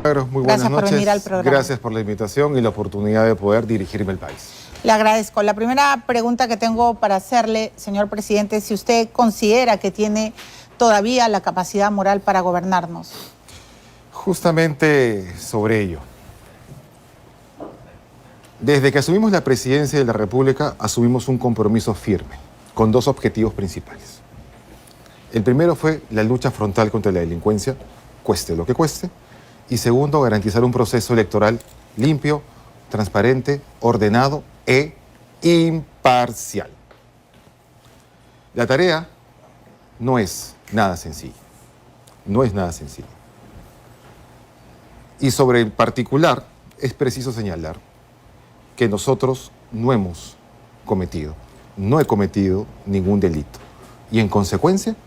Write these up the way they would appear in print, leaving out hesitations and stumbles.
Muy buenas Gracias por noches. venir al programa. Gracias por la invitación y la oportunidad de poder dirigirme al país. Le agradezco. La primera pregunta que tengo para hacerle, señor presidente, es si usted considera que tiene todavía la capacidad moral para gobernarnos. Justamente sobre ello. Desde que asumimos la presidencia de la República, asumimos un compromiso firme, con dos objetivos principales. El primero fue la lucha frontal contra la delincuencia, cueste lo que cueste. Y segundo, garantizar un proceso electoral limpio, transparente, ordenado e imparcial. La tarea no es nada sencilla. No es nada sencilla. Y sobre el particular, es preciso señalar que nosotros no hemos cometido, no he cometido ningún delito. Y en consecuencia,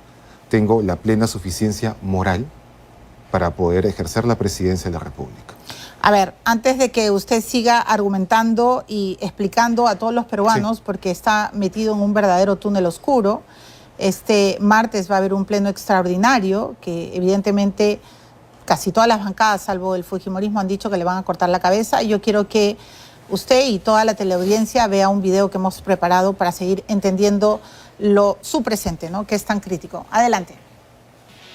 tengo la plena suficiencia moral para poder ejercer la presidencia de la República. A ver, antes de que usted siga argumentando y explicando a todos los peruanos, porque está metido en un verdadero túnel oscuro, este martes va a haber un pleno extraordinario que evidentemente casi todas las bancadas, salvo el fujimorismo, han dicho que le van a cortar la cabeza. Y yo quiero que usted y toda la teleaudiencia vea un video que hemos preparado para seguir entendiendo su presente, ¿no?, que es tan crítico. Adelante.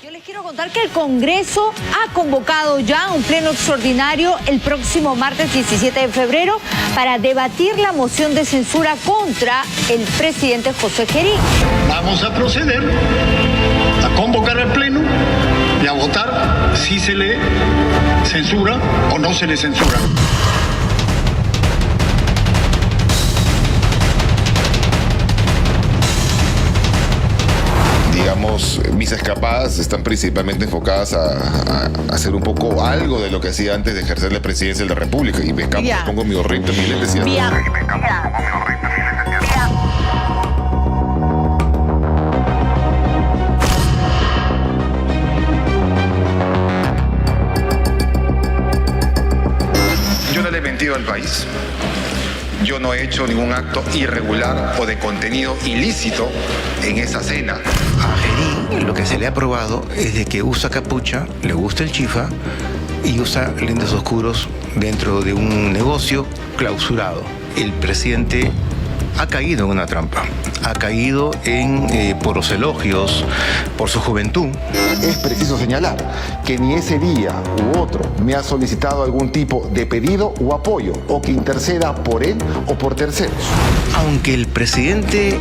Yo les quiero contar que el Congreso ha convocado ya un pleno extraordinario el próximo martes 17 de febrero para debatir la moción de censura contra el presidente José Gerí. Vamos a proceder a convocar al pleno y a votar si se le censura o no se le censura. Digamos, mis escapadas están principalmente enfocadas a hacer un poco algo de lo que hacía antes de ejercer la presidencia de la República. Y me escapo, pongo mi gorrito, mi lentes y yo no le he mentido al país. Yo no he hecho ningún acto irregular o de contenido ilícito en esa cena. A Gerí lo que se le ha probado es de que usa capucha, le gusta el chifa y usa lentes oscuros dentro de un negocio clausurado. El presidente ha caído en una trampa, ha caído por los elogios, por su juventud. Es preciso señalar que ni ese día u otro me ha solicitado algún tipo de pedido o apoyo o que interceda por él o por terceros. Aunque el presidente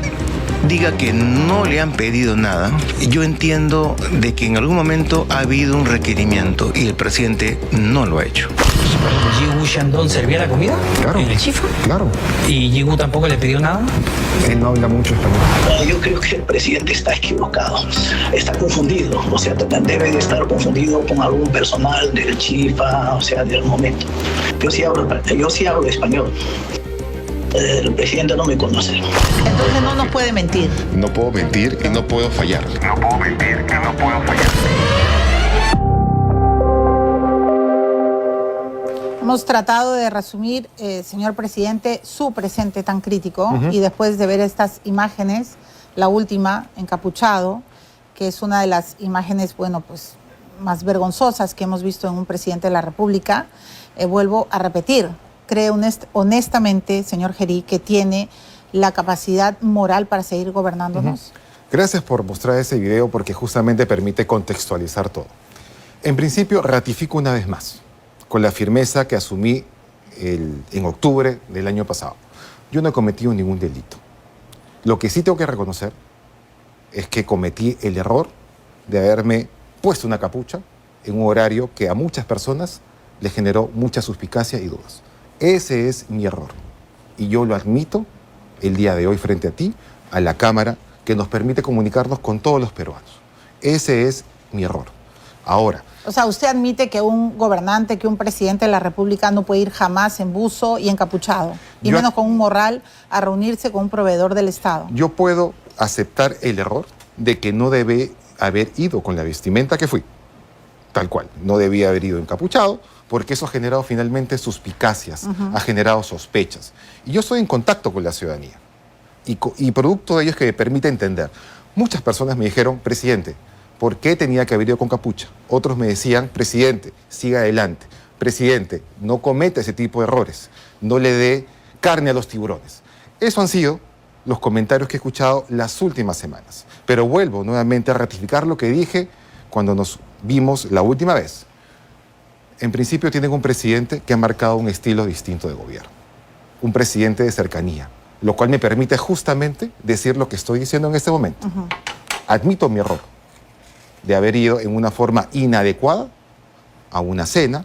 diga que no le han pedido nada, yo entiendo de que en algún momento ha habido un requerimiento y el presidente no lo ha hecho. ¿Yigu Shandong servía la comida? Claro. ¿En el chifa? Claro. ¿Y Yigu tampoco le pidió nada? Él no habla mucho español. Yo creo que el presidente está equivocado, está confundido, o sea, debe de estar confundido con algún personal del chifa, o sea, del momento. Yo sí hablo español. El presidente no me conoce. Entonces no nos puede mentir. No puedo mentir y no puedo fallar. No puedo mentir y no puedo fallar. Hemos tratado de resumir, señor presidente, su presente tan crítico y después de ver estas imágenes, la última, encapuchado, que es una de las imágenes, bueno, pues más vergonzosas que hemos visto en un presidente de la República, vuelvo a repetir, cree honestamente, señor Gerí, que tiene la capacidad moral para seguir gobernándonos. Gracias por mostrar ese video porque justamente permite contextualizar todo. En principio, ratifico una vez más, con la firmeza que asumí en octubre del año pasado. Yo no he cometido ningún delito. Lo que sí tengo que reconocer es que cometí el error de haberme puesto una capucha en un horario que a muchas personas les generó mucha suspicacia y dudas. Ese es mi error. Y yo lo admito el día de hoy frente a ti, a la Cámara, que nos permite comunicarnos con todos los peruanos. Ese es mi error. Ahora, o sea, usted admite que un gobernante, que un presidente de la República no puede ir jamás en buzo y encapuchado, y menos con un morral, a reunirse con un proveedor del Estado. Yo puedo aceptar el error de que no debe haber ido con la vestimenta que fui, tal cual. No debía haber ido encapuchado, porque eso ha generado finalmente suspicacias, ha generado sospechas. Y yo estoy en contacto con la ciudadanía. Y producto de ello es que me permite entender. Muchas personas me dijeron, presidente, ¿Por qué tenía que haber ido con capucha? Otros me decían, presidente, siga adelante. Presidente, no cometa ese tipo de errores. No le dé carne a los tiburones. Eso han sido los comentarios que he escuchado las últimas semanas. Pero vuelvo nuevamente a ratificar lo que dije cuando nos vimos la última vez. En principio tienen un presidente que ha marcado un estilo distinto de gobierno. Un presidente de cercanía, lo cual me permite justamente decir lo que estoy diciendo en este momento. Admito mi error de haber ido en una forma inadecuada a una cena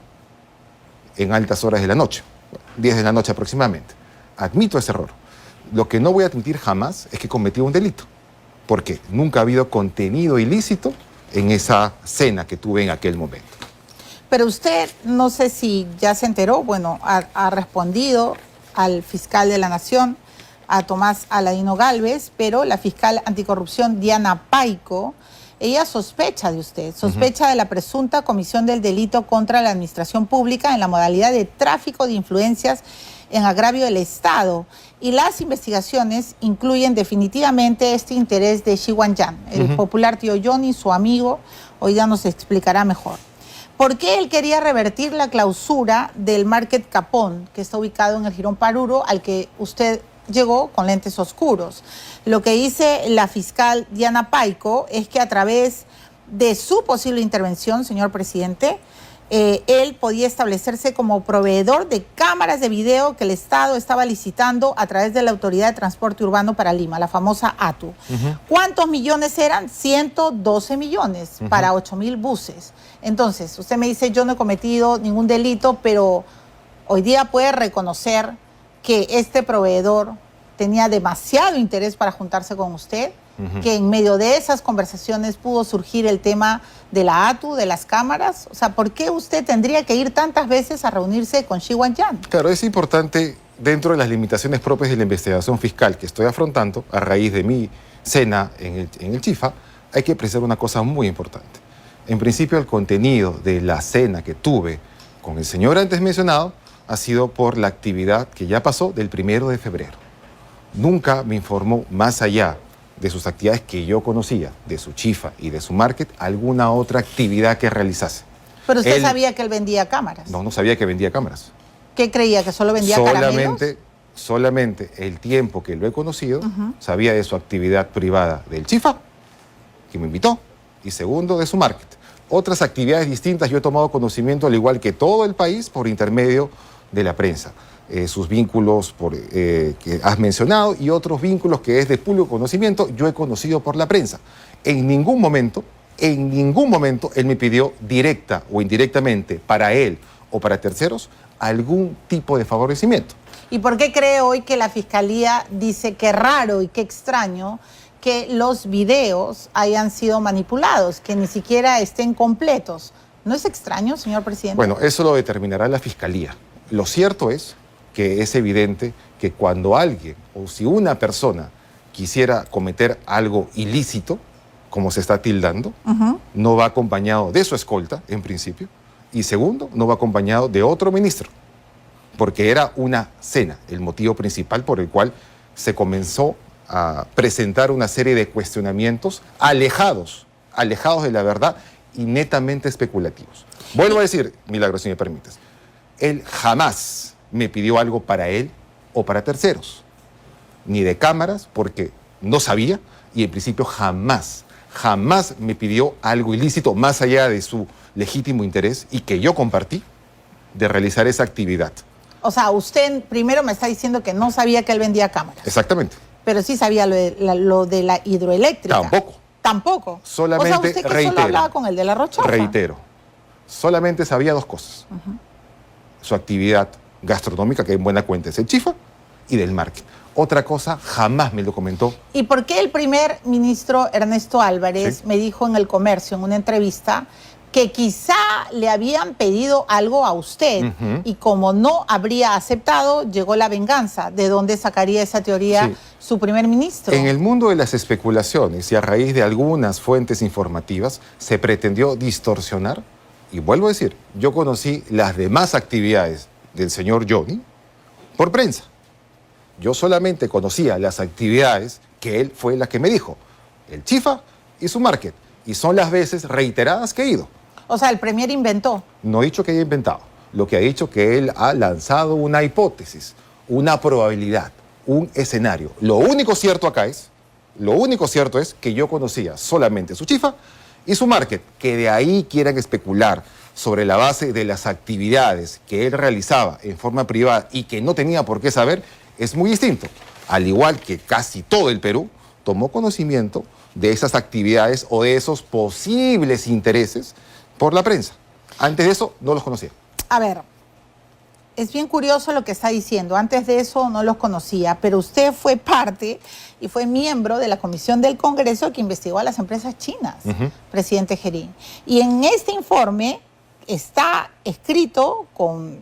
en altas horas de la noche, 10 de la noche aproximadamente. Admito ese error. Lo que no voy a admitir jamás es que cometí un delito, porque nunca ha habido contenido ilícito en esa cena que tuve en aquel momento. Pero usted, no sé si ya se enteró, bueno, ha respondido al fiscal de la Nación, a Tomás Aladino Gálvez, pero la fiscal anticorrupción Diana Paico, ella sospecha de usted, sospecha de la presunta comisión del delito contra la administración pública en la modalidad de tráfico de influencias en agravio del Estado. Y las investigaciones incluyen definitivamente este interés de Xi Guangyan, el popular tío Johnny, su amigo, hoy ya nos explicará mejor. ¿Por qué él quería revertir la clausura del Market Capón, que está ubicado en el Jirón Paruro, al que usted llegó con lentes oscuros? Lo que dice la fiscal Diana Paico es que a través de su posible intervención, señor presidente, él podía establecerse como proveedor de cámaras de video que el Estado estaba licitando a través de la Autoridad de Transporte Urbano para Lima, la famosa ATU. ¿Cuántos millones eran? 112 millones para 8.000 buses. Entonces, usted me dice, yo no he cometido ningún delito, pero hoy día puede reconocer que este proveedor tenía demasiado interés para juntarse con usted, que en medio de esas conversaciones pudo surgir el tema de la ATU, de las cámaras. O sea, ¿por qué usted tendría que ir tantas veces a reunirse con Xi Guangyan? Claro, es importante, dentro de las limitaciones propias de la investigación fiscal que estoy afrontando, a raíz de mi cena en el Chifa, hay que precisar una cosa muy importante. En principio, el contenido de la cena que tuve con el señor antes mencionado ha sido por la actividad que ya pasó del 1 de febrero. Nunca me informó, más allá de sus actividades que yo conocía, de su chifa y de su market, alguna otra actividad que realizase. Pero usted sabía que él vendía cámaras. No sabía que vendía cámaras. ¿Qué creía? ¿Que solo vendía caramelos? Solamente el tiempo que lo he conocido, sabía de su actividad privada del chifa, que me invitó, y segundo, de su market. Otras actividades distintas yo he tomado conocimiento, al igual que todo el país, por intermedio de la prensa. Sus vínculos que has mencionado y otros vínculos que es de público conocimiento, yo he conocido por la prensa. En ningún momento él me pidió directa o indirectamente para él o para terceros algún tipo de favorecimiento. ¿Y por qué cree hoy que la Fiscalía dice que raro y qué extraño que los videos hayan sido manipulados, que ni siquiera estén completos? ¿No es extraño, señor presidente? Bueno, eso lo determinará la Fiscalía. Lo cierto es que es evidente que cuando alguien o si una persona quisiera cometer algo ilícito, como se está tildando, no va acompañado de su escolta, en principio, y segundo, no va acompañado de otro ministro, porque era una cena, el motivo principal por el cual se comenzó a presentar una serie de cuestionamientos alejados de la verdad y netamente especulativos. Vuelvo a decir, Milagros, si me permites, él jamás me pidió algo para él o para terceros, ni de cámaras, porque no sabía, y en principio jamás me pidió algo ilícito, más allá de su legítimo interés, y que yo compartí, de realizar esa actividad. O sea, usted primero me está diciendo que no sabía que él vendía cámaras. Exactamente. Pero sí sabía lo de la hidroeléctrica. Tampoco. Solamente, o sea, usted que reitero, solo hablaba con el de la Rochafa. Reitero, solamente sabía dos cosas. Su actividad gastronómica, que en buena cuenta es el chifa, y del market. Otra cosa jamás me lo comentó. ¿Y por qué el primer ministro Ernesto Álvarez me dijo en El Comercio, en una entrevista, que quizá le habían pedido algo a usted y como no habría aceptado, llegó la venganza? ¿De dónde sacaría esa teoría su primer ministro? En el mundo de las especulaciones y a raíz de algunas fuentes informativas se pretendió distorsionar, y vuelvo a decir, yo conocí las demás actividades del señor Johnny por prensa. Yo solamente conocía las actividades que él fue la que me dijo, el chifa y su market. Y son las veces reiteradas que he ido. O sea, el premier inventó. No he dicho que haya inventado. Lo que ha dicho que él ha lanzado una hipótesis, una probabilidad, un escenario. Lo único cierto es que yo conocía solamente su chifa y su market. Que de ahí quieran especular sobre la base de las actividades que él realizaba en forma privada y que no tenía por qué saber, es muy distinto. Al igual que casi todo el Perú tomó conocimiento de esas actividades o de esos posibles intereses por la prensa. Antes de eso, no los conocía. A ver, es bien curioso lo que está diciendo. Antes de eso no los conocía, pero usted fue parte y fue miembro de la comisión del Congreso que investigó a las empresas chinas, presidente Gerín. Y en este informe está escrito con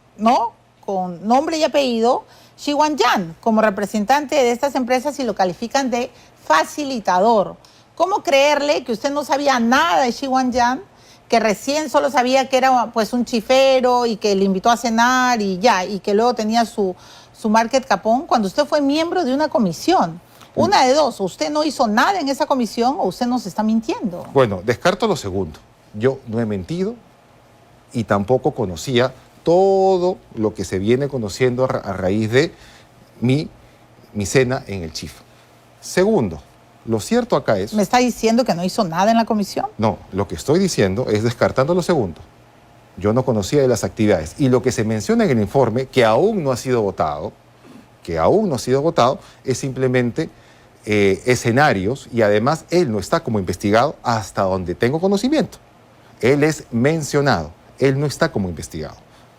nombre y apellido Xi Guangyan como representante de estas empresas y lo califican de facilitador. ¿Cómo creerle que usted no sabía nada de Xi Guangyan, que recién solo sabía que era pues un chifero y que le invitó a cenar y ya, y que luego tenía su market capón, cuando usted fue miembro de una comisión? Una de dos, o usted no hizo nada en esa comisión o usted nos está mintiendo. Bueno, descarto lo segundo. Yo no he mentido y tampoco conocía todo lo que se viene conociendo a raíz de mi cena en el Chifa. Segundo, lo cierto acá es... ¿Me está diciendo que no hizo nada en la comisión? No, lo que estoy diciendo es descartando lo segundo. Yo no conocía de las actividades. Y lo que se menciona en el informe, que aún no ha sido votado, es simplemente escenarios, y además él no está como investigado hasta donde tengo conocimiento. Él es mencionado, él no está como investigado.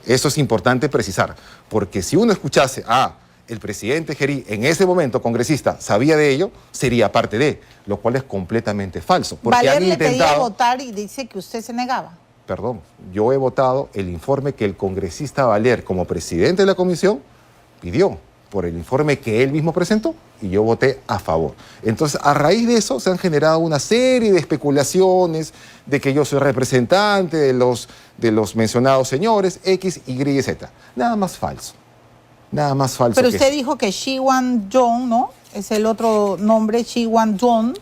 Eso es importante precisar, porque si uno escuchase el presidente Gerí, en ese momento congresista, sabía de ello, sería parte de, lo cual es completamente falso. Porque Valer han intentado... le pedía votar y dice que usted se negaba. Perdón, yo he votado el informe que el congresista Valer, como presidente de la comisión, pidió por el informe que él mismo presentó y yo voté a favor. Entonces, a raíz de eso se han generado una serie de especulaciones de que yo soy representante de los mencionados señores X, Y y Z. Nada más falso. Nada más falso. Pero usted dijo que Xi Guangyan, ¿no? Es el otro nombre, Xi Guangyan.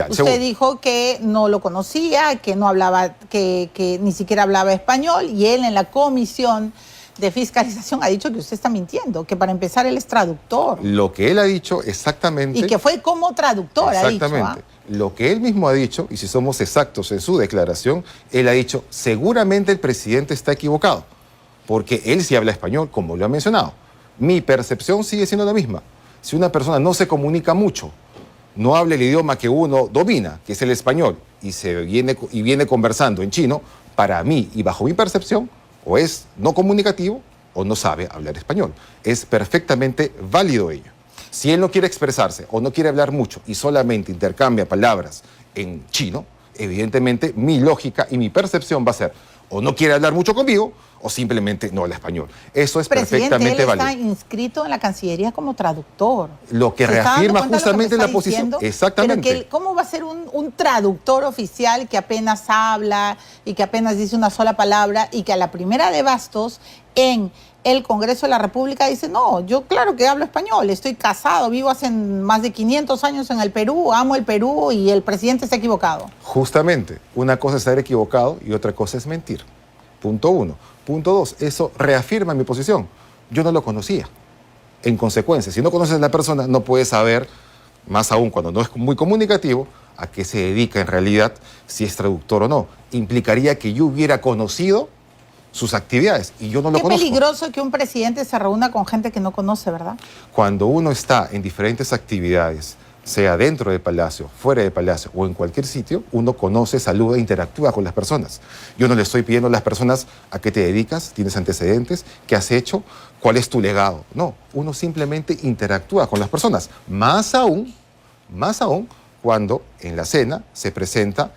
Usted dijo que no lo conocía, que no hablaba, que ni siquiera hablaba español, y él en la comisión de fiscalización ha dicho que usted está mintiendo, que para empezar él es traductor. Lo que él ha dicho exactamente... Y que fue como traductor, exactamente, ha dicho. Lo que él mismo ha dicho, y si somos exactos en su declaración, él ha dicho, seguramente el presidente está equivocado, porque él sí habla español, como lo ha mencionado. Mi percepción sigue siendo la misma. Si una persona no se comunica mucho, no habla el idioma que uno domina, que es el español, y viene conversando en chino, para mí y bajo mi percepción, o es no comunicativo o no sabe hablar español. Es perfectamente válido ello. Si él no quiere expresarse o no quiere hablar mucho y solamente intercambia palabras en chino, evidentemente mi lógica y mi percepción va a ser o no quiere hablar mucho conmigo o simplemente no habla español. Eso es perfectamente válido. Él está inscrito en la Cancillería como traductor. Lo que reafirma justamente la posición. Exactamente. Pero ¿cómo va a ser un traductor oficial que apenas habla y que apenas dice una sola palabra y que a la primera de bastos en el Congreso de la República dice, no, yo claro que hablo español, estoy casado, vivo hace más de 500 años en el Perú, amo el Perú y el presidente está equivocado? Justamente, una cosa es estar equivocado y otra cosa es mentir. Punto 1. Punto 2, eso reafirma mi posición. Yo no lo conocía. En consecuencia, si no conoces a la persona, no puedes saber, más aún cuando no es muy comunicativo, a qué se dedica en realidad, si es traductor o no. Implicaría que yo hubiera conocido sus actividades y yo no lo conozco. Qué peligroso que un presidente se reúna con gente que no conoce, ¿verdad? Cuando uno está en diferentes actividades, sea dentro del palacio, fuera del palacio o en cualquier sitio, uno conoce, saluda e interactúa con las personas. Yo no le estoy pidiendo a las personas a qué te dedicas, tienes antecedentes, qué has hecho, cuál es tu legado. No, uno simplemente interactúa con las personas. Más aún cuando en la cena se presenta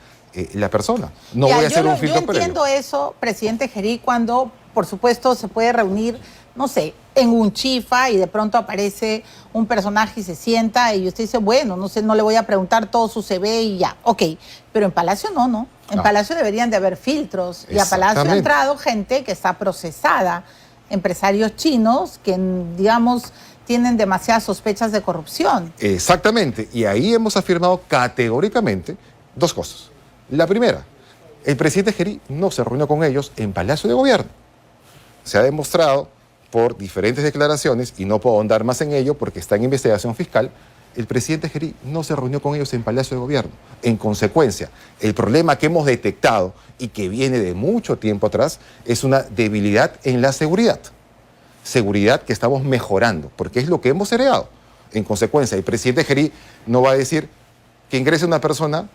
la persona. No voy a hacer un filtro previo. Yo entiendo eso, presidente Gerí, cuando, por supuesto, se puede reunir, no sé, en un chifa y de pronto aparece un personaje y se sienta y usted dice, bueno, no sé, no le voy a preguntar todo su CV y ya, ok. Pero en Palacio no. En Palacio deberían de haber filtros y a Palacio ha entrado gente que está procesada, empresarios chinos que, digamos, tienen demasiadas sospechas de corrupción. Exactamente, y ahí hemos afirmado categóricamente dos cosas. La primera, el presidente Gerí no se reunió con ellos en Palacio de Gobierno. Se ha demostrado por diferentes declaraciones, y no puedo ahondar más en ello porque está en investigación fiscal, el presidente Gerí no se reunió con ellos en Palacio de Gobierno. En consecuencia, el problema que hemos detectado y que viene de mucho tiempo atrás es una debilidad en la seguridad. Seguridad que estamos mejorando, porque es lo que hemos heredado. En consecuencia, el presidente Gerí no va a decir que ingrese una persona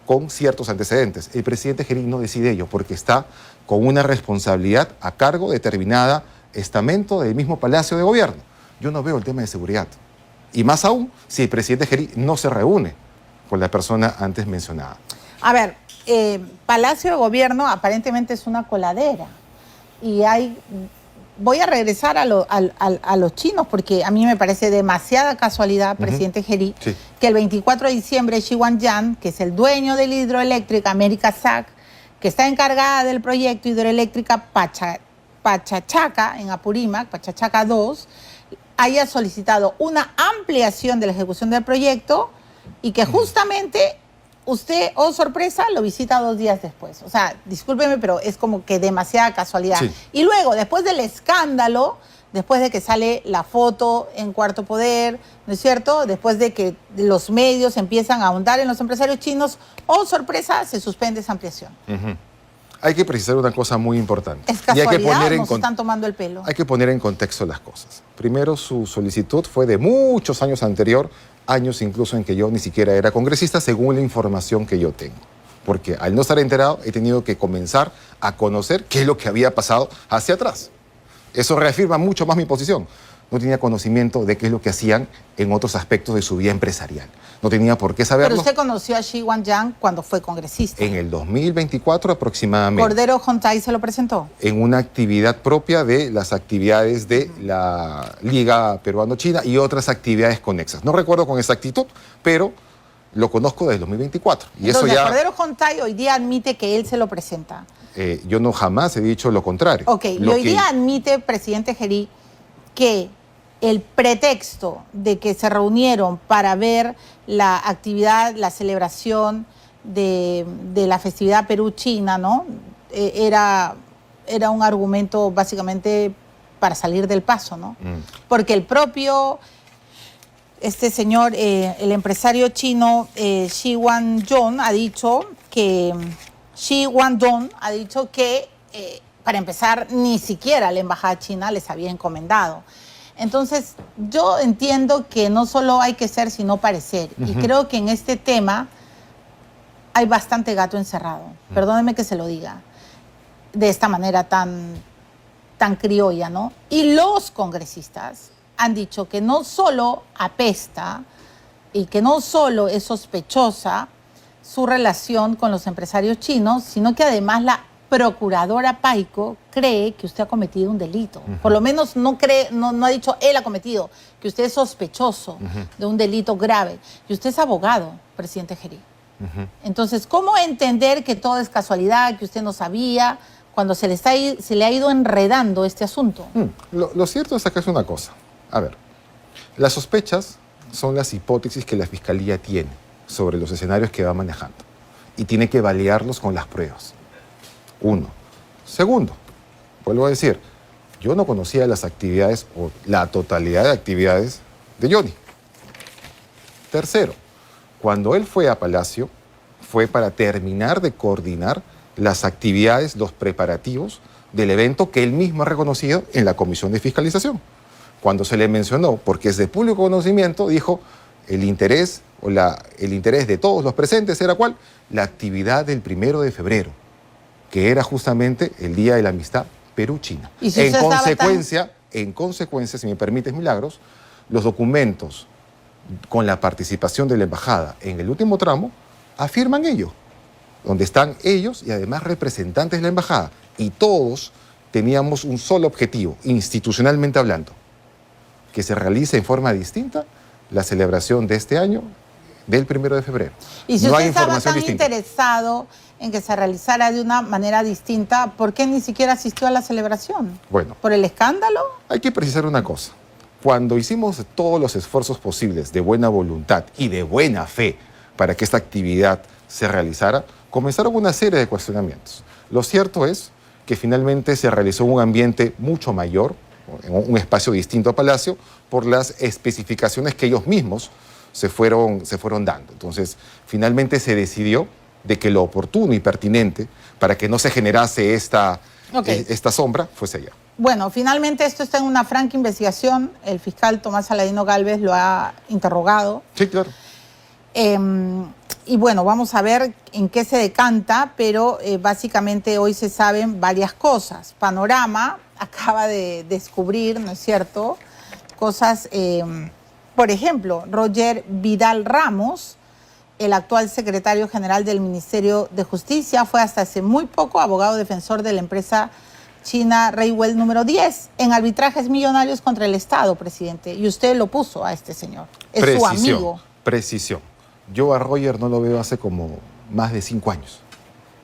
con ciertos antecedentes. El presidente Gerí no decide ello porque está con una responsabilidad a cargo de determinada estamento del mismo Palacio de Gobierno. Yo no veo el tema de seguridad. Y más aún, si el presidente Gerí no se reúne con la persona antes mencionada. A ver, Palacio de Gobierno aparentemente es una coladera. Y hay... Voy a regresar a los chinos porque a mí me parece demasiada casualidad, presidente Gerí, sí, que el 24 de diciembre Xi Guangyan, que es el dueño de la hidroeléctrica América SAC, que está encargada del proyecto hidroeléctrica Pachachaca en Apurímac, Pachachaca 2, haya solicitado una ampliación de la ejecución del proyecto y que justamente usted, oh sorpresa, lo visita 2 días después. O sea, discúlpeme, pero es como que demasiada casualidad. Sí. Y luego, después del escándalo, después de que sale la foto en Cuarto Poder, ¿no es cierto? Después de que los medios empiezan a ahondar en los empresarios chinos, oh sorpresa, se suspende esa ampliación. Hay que precisar una cosa muy importante. Es casualidad, hay que poner nos están tomando el pelo. Hay que poner en contexto las cosas. Primero, su solicitud fue de muchos años anterior, años incluso en que yo ni siquiera era congresista, según la información que yo tengo. Porque al no estar enterado, he tenido que comenzar a conocer qué es lo que había pasado hacia atrás. Eso reafirma mucho más mi posición. No tenía conocimiento de qué es lo que hacían en otros aspectos de su vida empresarial. No tenía por qué saberlo. Pero usted conoció a Xi Guangyan cuando fue congresista. En el 2024 aproximadamente. Cordero Huntay se lo presentó. En una actividad propia de las actividades de la Liga Peruano-China y otras actividades conexas. No recuerdo con exactitud, pero lo conozco desde el 2024. Y entonces, eso ya... Cordero Huntay hoy día admite que él se lo presenta. Yo no jamás he dicho lo contrario. Ok, y hoy día admite, presidente Gerí, que el pretexto de que se reunieron para ver la actividad, la celebración de la festividad Perú-China, ¿no? Era un argumento básicamente para salir del paso, ¿no? Porque el propio, este señor, el empresario chino Xi Guangdong ha dicho que, para empezar, ni siquiera la embajada china les había encomendado. Entonces, yo entiendo que no solo hay que ser, sino parecer. Y creo que en este tema hay bastante gato encerrado. Perdóneme que se lo diga de esta manera tan criolla, ¿no? Y los congresistas han dicho que no solo apesta y que no solo es sospechosa su relación con los empresarios chinos, sino que además la procuradora Paico cree que usted ha cometido un delito. Por lo menos no ha dicho él ha cometido, que usted es sospechoso de un delito grave. Y usted es abogado, presidente Gerí. Entonces, ¿cómo entender que todo es casualidad, que usted no sabía, cuando se le ha ido enredando este asunto? Lo cierto es que es una cosa. A ver, las sospechas son las hipótesis que la Fiscalía tiene sobre los escenarios que va manejando. Y tiene que validarlos con las pruebas. 1. Segundo, vuelvo a decir, yo no conocía las actividades o la totalidad de actividades de Johnny. Tercero, cuando él fue a Palacio, fue para terminar de coordinar las actividades, los preparativos del evento que él mismo ha reconocido en la Comisión de Fiscalización. Cuando se le mencionó, porque es de público conocimiento, dijo el interés de todos los presentes era ¿cuál? La actividad del 1 de febrero. Que era justamente el Día de la Amistad Perú-China. Si en consecuencia, si me permites, Milagros, los documentos con la participación de la embajada en el último tramo afirman ello, donde están ellos y además representantes de la embajada. Y todos teníamos un solo objetivo, institucionalmente hablando, que se realice en forma distinta la celebración de este año del 1 de febrero. Y si no usted hay estaba información tan distinta. interesado en que se realizara de una manera distinta, ¿por qué ni siquiera asistió a la celebración? Bueno. ¿Por el escándalo? Hay que precisar una cosa. Cuando hicimos todos los esfuerzos posibles de buena voluntad y de buena fe para que esta actividad se realizara, comenzaron una serie de cuestionamientos. Lo cierto es que finalmente se realizó en un ambiente mucho mayor, en un espacio distinto a Palacio, por las especificaciones que ellos mismos se fueron dando. Entonces, finalmente se decidió de que lo oportuno y pertinente para que no se generase esta sombra fuese allá. Bueno, finalmente esto está en una franca investigación. El fiscal Tomás Aladino Gálvez lo ha interrogado. Sí, claro. Y bueno, vamos a ver en qué se decanta, pero básicamente hoy se saben varias cosas. Panorama acaba de descubrir, ¿no es cierto?, cosas, por ejemplo, Roger Vidal Ramos, el actual secretario general del Ministerio de Justicia, fue hasta hace muy poco abogado defensor de la empresa china Rayuel número 10 en arbitrajes millonarios contra el Estado, presidente. Y usted lo puso a este señor. Es su amigo. Precisión. Yo a Roger no lo veo hace como más de 5 años.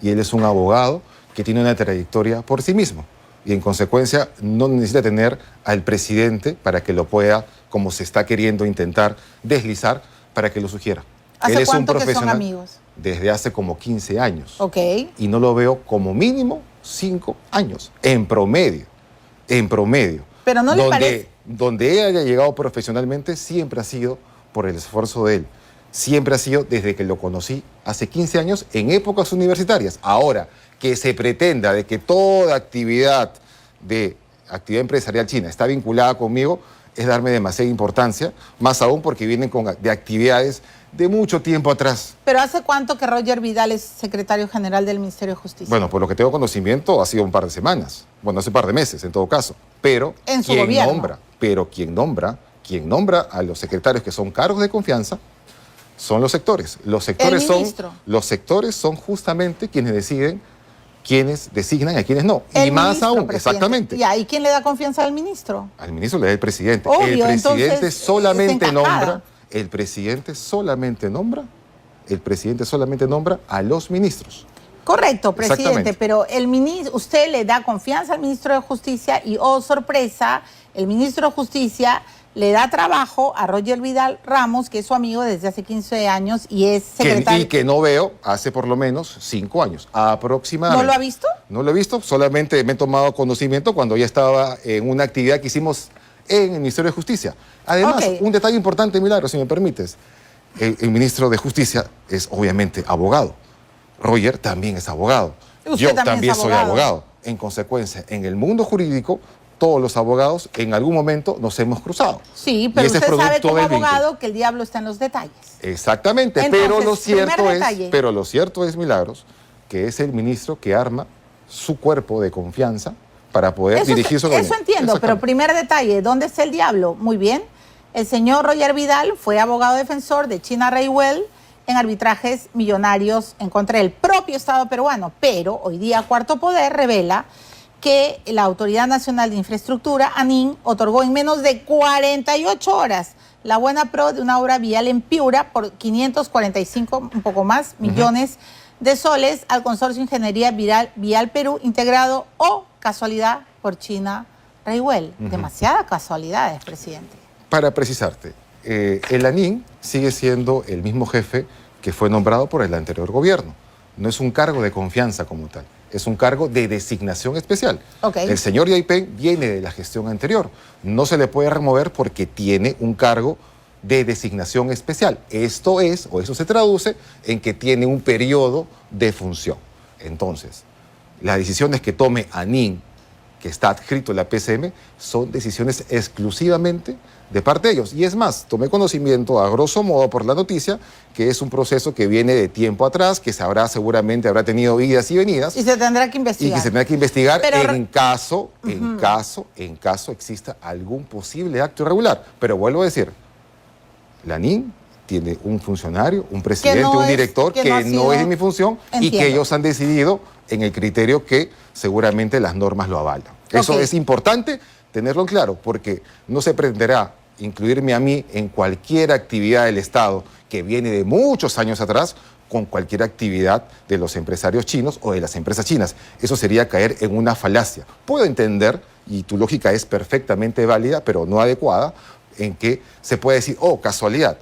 Y él es un abogado que tiene una trayectoria por sí mismo. Y en consecuencia no necesita tener al presidente para que lo pueda, como se está queriendo intentar deslizar, para que lo sugiera. ¿Hace cuánto que son amigos? Desde hace como 15 años. Ok. Y no lo veo como mínimo 5 años, en promedio. En promedio. Pero no le parece. Donde él haya llegado profesionalmente siempre ha sido por el esfuerzo de él. Siempre ha sido desde que lo conocí hace 15 años en épocas universitarias. Ahora, que se pretenda de que toda actividad empresarial china está vinculada conmigo, es darme demasiada importancia, más aún porque vienen de actividades de mucho tiempo atrás. ¿Pero hace cuánto que Roger Vidal es secretario general del Ministerio de Justicia? Bueno, por lo que tengo conocimiento, ha sido un par de semanas. Bueno, hace un par de meses, en todo caso. Pero en su gobierno. Quien nombra a los secretarios que son cargos de confianza son los sectores. Los sectores son justamente quienes deciden quiénes designan y a quiénes no. El y más ministro, aún, presidente. Exactamente. ¿Y quién le da confianza al ministro? Al ministro le da el presidente. Obvio, el presidente entonces, solamente nombra. El presidente solamente nombra a los ministros. Correcto, presidente, pero usted le da confianza al ministro de Justicia y, oh sorpresa, el ministro de Justicia le da trabajo a Roger Vidal Ramos, que es su amigo desde hace 15 años y es secretario. Y que no veo hace por lo menos 5 años, aproximadamente. ¿No lo ha visto? No lo he visto, solamente me he tomado conocimiento cuando ya estaba en una actividad que hicimos en el Ministerio de Justicia. Además, un detalle importante, Milagro, si me permites. El ministro de Justicia es obviamente abogado. Roger también es abogado. Yo también soy abogado. En consecuencia, en el mundo jurídico, todos los abogados en algún momento nos hemos cruzado. Sí, pero usted sabe como abogado que el diablo está en los detalles. Exactamente, entonces, pero lo cierto es, Milagros, que es el ministro que arma su cuerpo de confianza para poder dirigir su gobierno. Eso entiendo, pero primer detalle, ¿dónde está el diablo? Muy bien, el señor Roger Vidal fue abogado defensor de China Rayuel en arbitrajes millonarios en contra del propio Estado peruano, pero hoy día Cuarto Poder revela que la Autoridad Nacional de Infraestructura, ANIN, otorgó en menos de 48 horas la buena pro de una obra vial en Piura por 545, un poco más, millones de soles al Consorcio Ingeniería Vial Perú, integrado, casualidad, por China Rayuel. Demasiadas casualidades, presidente. Para precisarte, el ANIN sigue siendo el mismo jefe que fue nombrado por el anterior gobierno. No es un cargo de confianza como tal. Es un cargo de designación especial. El señor Yaipen viene de la gestión anterior. No se le puede remover porque tiene un cargo de designación especial. Esto es, o eso se traduce, en que tiene un periodo de función. Entonces, las decisiones que tome ANIN, que está adscrito a la PCM, son decisiones exclusivamente de parte de ellos. Y es más, tomé conocimiento a grosso modo por la noticia que es un proceso que viene de tiempo atrás, que seguramente habrá tenido idas y venidas. Y se tendrá que investigar. Y que se tendrá que investigar en caso exista algún posible acto irregular. Pero vuelvo a decir, la ANIN tiene un funcionario, un presidente, un director que no es de mi función. Entiendo. Y que ellos han decidido en el criterio que seguramente las normas lo avalan. Eso es importante tenerlo en claro, porque no se pretenderá incluirme a mí en cualquier actividad del Estado que viene de muchos años atrás con cualquier actividad de los empresarios chinos o de las empresas chinas. Eso sería caer en una falacia. Puedo entender, y tu lógica es perfectamente válida, pero no adecuada, en que se puede decir, casualidad.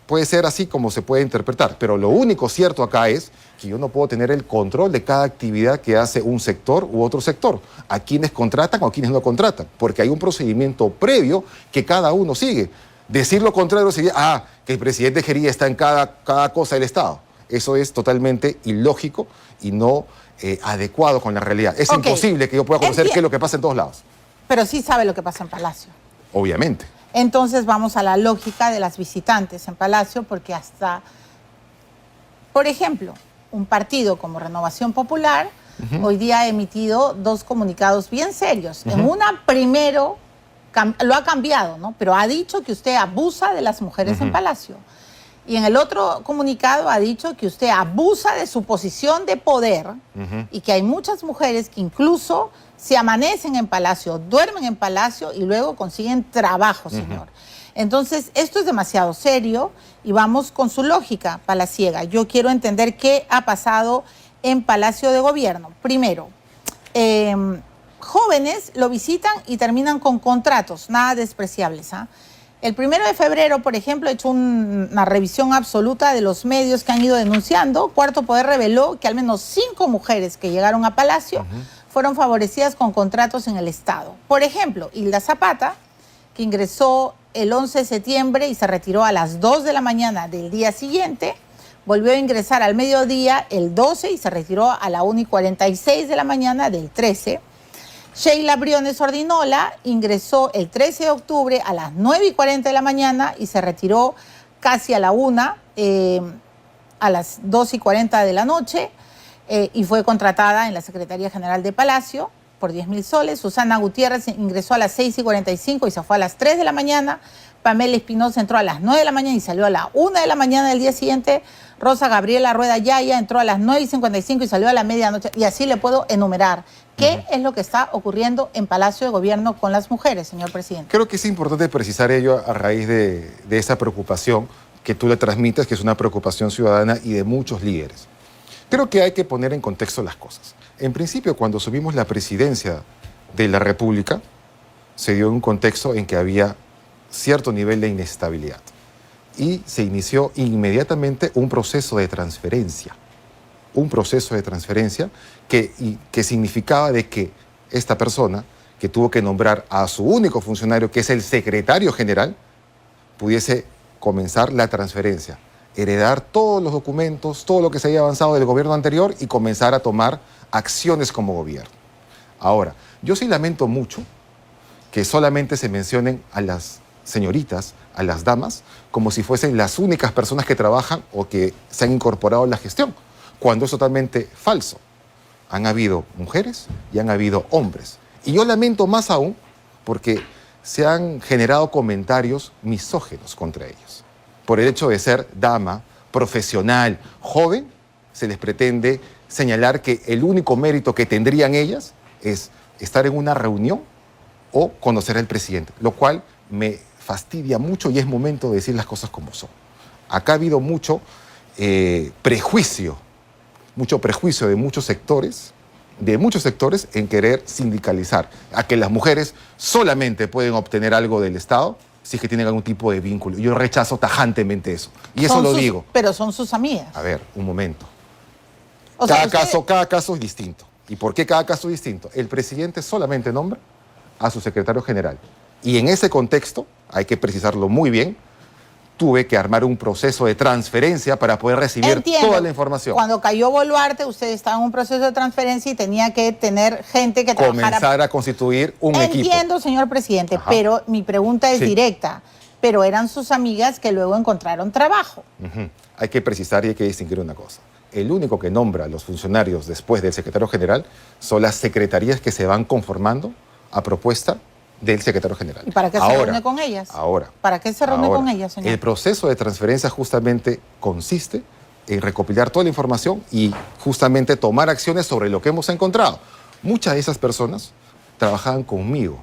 puede ser así como se puede interpretar, pero lo único cierto acá es que yo no puedo tener el control de cada actividad que hace un sector u otro sector, a quienes contratan o a quienes no contratan, porque hay un procedimiento previo que cada uno sigue. Decir lo contrario sería, que el presidente Gería está en cada cosa del Estado. Eso es totalmente ilógico y no adecuado con la realidad. Es imposible que yo pueda conocer qué es lo que pasa en todos lados. Pero sí sabe lo que pasa en Palacio. Obviamente. Entonces vamos a la lógica de las visitantes en Palacio, porque hasta, por ejemplo, un partido como Renovación Popular hoy día ha emitido 2 comunicados bien serios. En una, primero, lo ha cambiado, ¿no? Pero ha dicho que usted abusa de las mujeres en Palacio. Y en el otro comunicado ha dicho que usted abusa de su posición de poder y que hay muchas mujeres que incluso se amanecen en Palacio, duermen en Palacio y luego consiguen trabajo, señor. Entonces, esto es demasiado serio y vamos con su lógica palaciega. Yo quiero entender qué ha pasado en Palacio de Gobierno. Primero, jóvenes lo visitan y terminan con contratos, nada despreciables, ¿ah? El 1 de febrero, por ejemplo, he hecho una revisión absoluta de los medios que han ido denunciando. Cuarto Poder reveló que al menos 5 mujeres que llegaron a Palacio fueron favorecidas con contratos en el Estado. Por ejemplo, Hilda Zapata, que ingresó el 11 de septiembre y se retiró a las 2 de la mañana del día siguiente, volvió a ingresar al mediodía el 12 y se retiró a la 1:46 de la mañana del 13. Sheila Briones Ordinola ingresó el 13 de octubre a las 9:40 de la mañana y se retiró casi a la 1, a las 2:40 de la noche, y fue contratada en la Secretaría General de Palacio por 10.000 soles. Susana Gutiérrez ingresó a las 6:45 y se fue a las 3 de la mañana. Pamela Espinosa entró a las 9 de la mañana y salió a la 1 de la mañana del día siguiente. Rosa Gabriela Rueda Yaya entró a las 9:55 y salió a la medianoche. Y así le puedo enumerar. ¿Qué es lo que está ocurriendo en Palacio de Gobierno con las mujeres, señor presidente? Creo que es importante precisar ello a raíz de esa preocupación que tú le transmites, que es una preocupación ciudadana y de muchos líderes. Creo que hay que poner en contexto las cosas. En principio, cuando asumimos la presidencia de la República, se dio en un contexto en que había cierto nivel de inestabilidad y se inició inmediatamente un proceso de transferencia. Un proceso de transferencia que significaba de que esta persona, que tuvo que nombrar a su único funcionario, que es el secretario general, pudiese comenzar la transferencia, heredar todos los documentos, todo lo que se había avanzado del gobierno anterior y comenzar a tomar acciones como gobierno. Ahora, yo sí lamento mucho que solamente se mencionen a las señoritas, a las damas, como si fuesen las únicas personas que trabajan o que se han incorporado a la gestión, cuando es totalmente falso. Han habido mujeres y han habido hombres. Y yo lamento más aún porque se han generado comentarios misóginos contra ellos. Por el hecho de ser dama, profesional, joven, se les pretende señalar que el único mérito que tendrían ellas es estar en una reunión o conocer al presidente, lo cual me fastidia mucho y es momento de decir las cosas como son. Acá ha habido mucho prejuicio de muchos sectores en querer sindicalizar, a que las mujeres solamente pueden obtener algo del Estado si es que tienen algún tipo de vínculo. Yo rechazo tajantemente eso. Y eso lo digo. Pero son sus amigas. A ver, un momento. Cada caso es distinto. ¿Y por qué cada caso es distinto? El presidente solamente nombra a su secretario general. Y en ese contexto, hay que precisarlo muy bien, tuve que armar un proceso de transferencia para poder recibir toda la información. Cuando cayó Boluarte, usted estaba en un proceso de transferencia y tenía que tener gente que trabajara. Comenzar a constituir un equipo. Entiendo, señor presidente, pero mi pregunta es directa. Pero eran sus amigas que luego encontraron trabajo. Hay que precisar y hay que distinguir una cosa. El único que nombra a los funcionarios después del secretario general son las secretarías que se van conformando a propuesta del secretario general. ¿Y para qué se reúne con ellas? ¿Para qué se reúne con ellas, señor? El proceso de transferencia justamente consiste en recopilar toda la información y justamente tomar acciones sobre lo que hemos encontrado. Muchas de esas personas trabajaban conmigo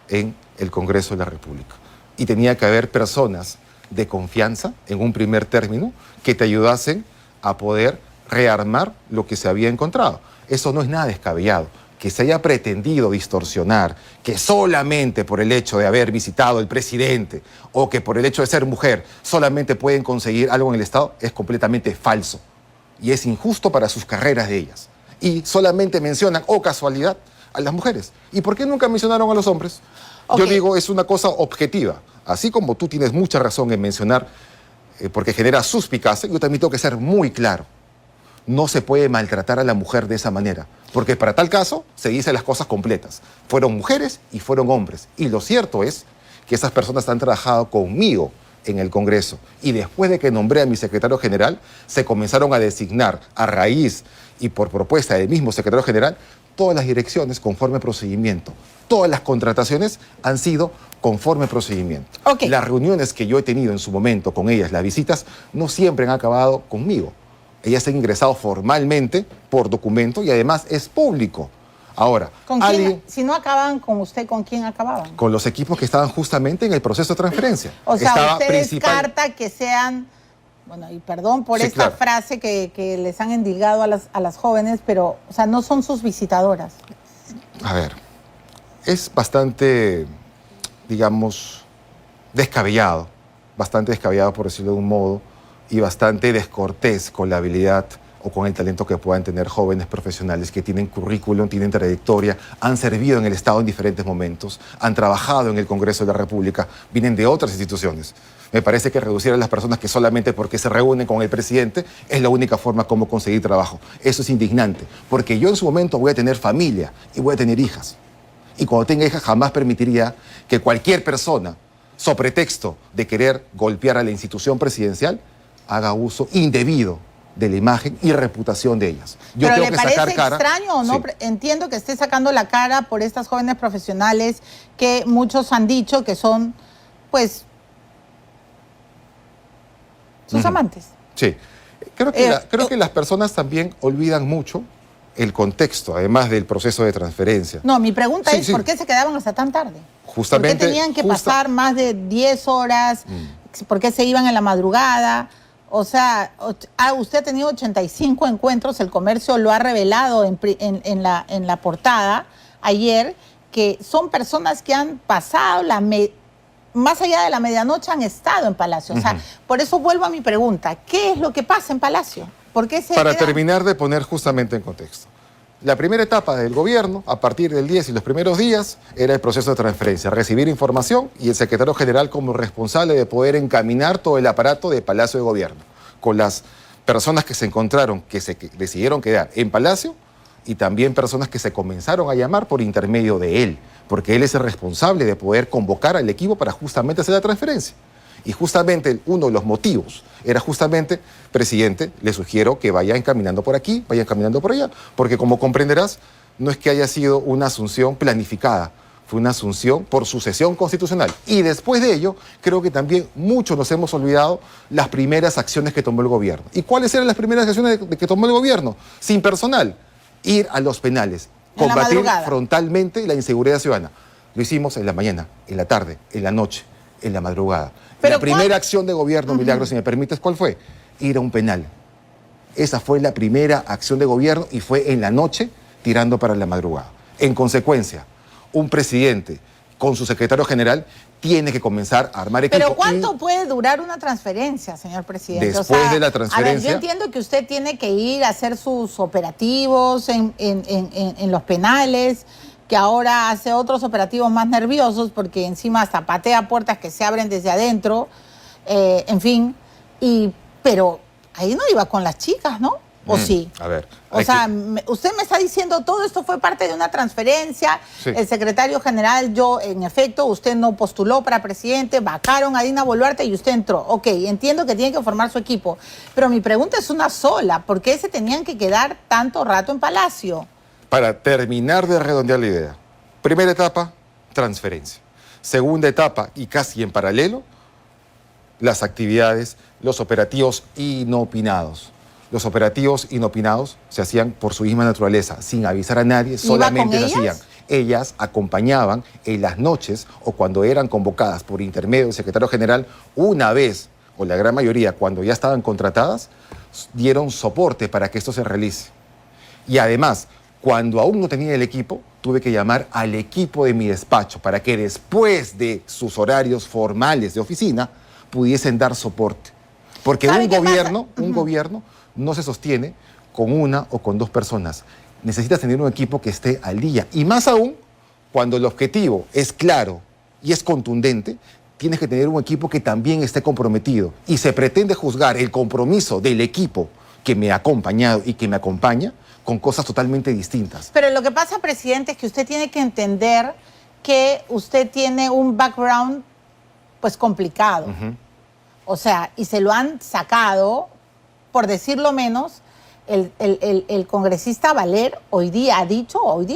en el Congreso de la República y tenía que haber personas de confianza en un primer término que te ayudasen a poder rearmar lo que se había encontrado. Eso no es nada descabellado. que se haya pretendido distorsionar que solamente por el hecho de haber visitado el presidente o que por el hecho de ser mujer solamente pueden conseguir algo en el Estado es completamente falso. Y es injusto para sus carreras de ellas. Y solamente mencionan, casualidad, a las mujeres. ¿Y por qué nunca mencionaron a los hombres? Yo digo, es una cosa objetiva. Así como tú tienes mucha razón en mencionar, porque genera suspicacia, yo también tengo que ser muy claro. No se puede maltratar a la mujer de esa manera, porque para tal caso se dicen las cosas completas. Fueron mujeres y fueron hombres. Y lo cierto es que esas personas han trabajado conmigo en el Congreso. Y después de que nombré a mi secretario general, se comenzaron a designar a raíz y por propuesta del mismo secretario general todas las direcciones conforme procedimiento. Todas las contrataciones han sido conforme procedimiento. Las reuniones que yo he tenido en su momento con ellas, las visitas, no siempre han acabado conmigo. Ellas han ingresado formalmente por documento y además es público. Ahora, ¿con quién, si no acababan con usted, con quién acababan? Con los equipos que estaban justamente en el proceso de transferencia. O sea, usted descarta que sean, bueno, y perdón por esta frase que les han endilgado a las jóvenes, pero, o sea, no son sus visitadoras. A ver, es bastante, digamos, descabellado por decirlo de un modo, y bastante descortés con la habilidad o con el talento que puedan tener jóvenes profesionales que tienen currículum, tienen trayectoria, han servido en el Estado en diferentes momentos, han trabajado en el Congreso de la República, vienen de otras instituciones. Me parece que reducir a las personas que solamente porque se reúnen con el presidente es la única forma como conseguir trabajo. Eso es indignante, porque yo en su momento voy a tener familia y voy a tener hijas. Y cuando tenga hijas jamás permitiría que cualquier persona, so pretexto de querer golpear a la institución presidencial, haga uso indebido de la imagen y reputación de ellas. Yo ¿Pero tengo le que parece sacar cara. extraño o no? Sí. Entiendo que esté sacando la cara por estas jóvenes profesionales que muchos han dicho que son, pues, sus amantes. Sí. Creo que las personas también olvidan mucho el contexto, además del proceso de transferencia. No, mi pregunta es, ¿por qué se quedaban hasta tan tarde? Justamente. ¿Por qué tenían que pasar más de 10 horas? ¿Por qué se iban en la madrugada? O sea, usted ha tenido 85 encuentros, el Comercio lo ha revelado en la portada ayer, que son personas que han pasado más allá de la medianoche, han estado en Palacio. O sea, por eso vuelvo a mi pregunta, ¿qué es lo que pasa en Palacio? ¿Por qué se Para terminar de poner justamente en contexto. La primera etapa del gobierno, a partir del 10 y los primeros días, era el proceso de transferencia, recibir información y el secretario general como responsable de poder encaminar todo el aparato de Palacio de Gobierno, con las personas que se encontraron, que decidieron quedar en Palacio, y también personas que se comenzaron a llamar por intermedio de él, porque él es el responsable de poder convocar al equipo para justamente hacer la transferencia. Y justamente uno de los motivos era justamente, presidente, le sugiero que vaya encaminando por aquí, vaya encaminando por allá, porque como comprenderás, no es que haya sido una asunción planificada, fue una asunción por sucesión constitucional. Y después de ello, creo que también muchos nos hemos olvidado las primeras acciones que tomó el gobierno. ¿Y cuáles eran las primeras acciones que tomó el gobierno? Sin personal, ir a los penales, combatir frontalmente la inseguridad ciudadana. Lo hicimos en la mañana, en la tarde, en la noche, en la madrugada. La primera acción de gobierno, Milagros, si me permites, ¿cuál fue? Ir a un penal. Esa fue la primera acción de gobierno y fue en la noche tirando para la madrugada. En consecuencia, un presidente con su secretario general tiene que comenzar a armar equipo. ¿Pero cuánto puede durar una transferencia, señor presidente? Después de la transferencia... A ver, yo entiendo que usted tiene que ir a hacer sus operativos en los penales, que ahora hace otros operativos más nerviosos porque encima hasta patea puertas que se abren desde adentro, en fin, pero ahí no iba con las chicas, ¿no? ¿O sí? A ver. O sea, usted me está diciendo todo esto fue parte de una transferencia, sí. El secretario general, en efecto, usted no postuló para presidente, vacaron a Dina Boluarte y usted entró. Ok, entiendo que tiene que formar su equipo, pero mi pregunta es una sola, ¿por qué se tenían que quedar tanto rato en Palacio? Para terminar de redondear la idea, primera etapa, transferencia. Segunda etapa, y casi en paralelo, las actividades, los operativos inopinados. Los operativos inopinados se hacían por su misma naturaleza, sin avisar a nadie, solamente se hacían. Ellas acompañaban en las noches o cuando eran convocadas por intermedio del secretario general, una vez, o la gran mayoría, cuando ya estaban contratadas, dieron soporte para que esto se realice. Y además, Cuando aún no tenía el equipo, tuve que llamar al equipo de mi despacho para que después de sus horarios formales de oficina pudiesen dar soporte. Porque un gobierno no se sostiene con una o con dos personas. Necesitas tener un equipo que esté al día. Y más aún, cuando el objetivo es claro y es contundente, tienes que tener un equipo que también esté comprometido. Y se pretende juzgar el compromiso del equipo que me ha acompañado y que me acompaña con cosas totalmente distintas. Pero lo que pasa, presidente, es que usted tiene que entender que usted tiene un background pues complicado. O sea, y se lo han sacado, por decirlo menos, el congresista Valer hoy día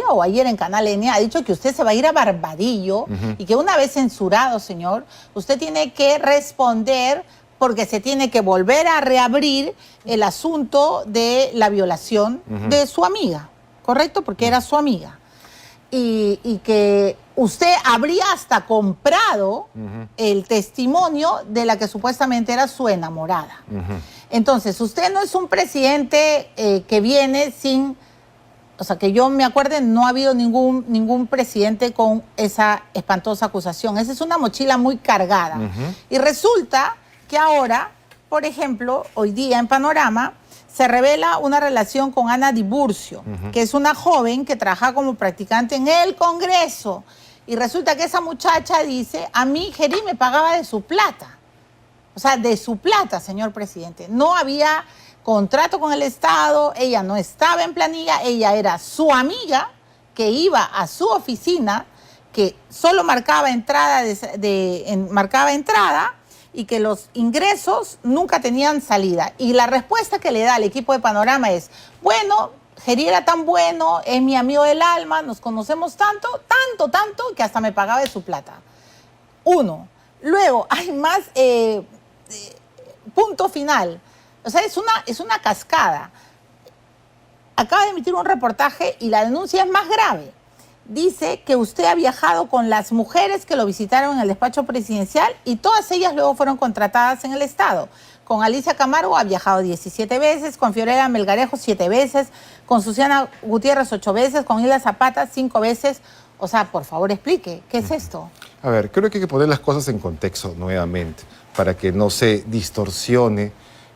o ayer en Canal N ha dicho que usted se va a ir a Barbadillo y que una vez censurado, señor, usted tiene que responder porque se tiene que volver a reabrir el asunto de la violación de su amiga, ¿correcto? Porque era su amiga. Y que usted habría hasta comprado el testimonio de la que supuestamente era su enamorada. Entonces, usted no es un presidente que viene sin... O sea, que yo me acuerde, no ha habido ningún presidente con esa espantosa acusación. Esa es una mochila muy cargada. Y resulta que ahora, por ejemplo, hoy día en Panorama, se revela una relación con Ana Tiburcio, que es una joven que trabaja como practicante en el Congreso. Y resulta que esa muchacha dice, a mí Gerí me pagaba de su plata. O sea, de su plata, señor presidente. No había contrato con el Estado, ella no estaba en planilla, ella era su amiga que iba a su oficina, que solo marcaba entrada, marcaba entrada, y que los ingresos nunca tenían salida. Y la respuesta que le da al equipo de Panorama es, bueno, Gerí era tan bueno, es mi amigo del alma, nos conocemos tanto, que hasta me pagaba de su plata. Uno. Luego, hay más, punto final. O sea, es una cascada. Acaba de emitir un reportaje y la denuncia es más grave. Dice que usted ha viajado con las mujeres que lo visitaron en el despacho presidencial y todas ellas luego fueron contratadas en el Estado. Con Alicia Camargo ha viajado 17 veces, con Fiorella Melgarejo 7 veces, con Susana Gutiérrez 8 veces, con Hilda Zapata 5 veces. O sea, por favor, explique, ¿qué es esto? A ver, creo que hay que poner las cosas en contexto nuevamente para que no se distorsione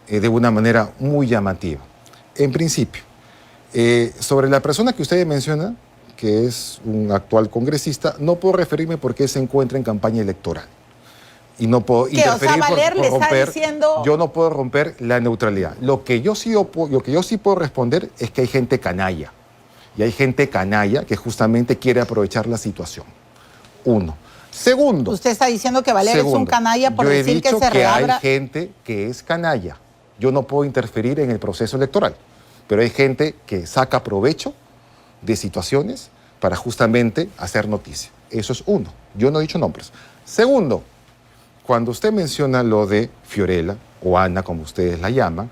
de una manera muy llamativa. En principio, sobre la persona que usted menciona, que es un actual congresista, no puedo referirme porque se encuentra en campaña electoral. Y no puedo interferir por romper, diciendo... Yo no puedo romper la neutralidad. Lo que yo sí puedo responder es que hay gente canalla. Y hay gente canalla que justamente quiere aprovechar la situación. Uno. Segundo. Usted está diciendo que Valer es un canalla por decir que se reabra... Yo he dicho que hay gente que es canalla. Yo no puedo interferir en el proceso electoral. Pero hay gente que saca provecho de situaciones para justamente hacer noticia. Eso es uno. Yo no he dicho nombres. Segundo, cuando usted menciona lo de Fiorella, o Ana, como ustedes la llaman...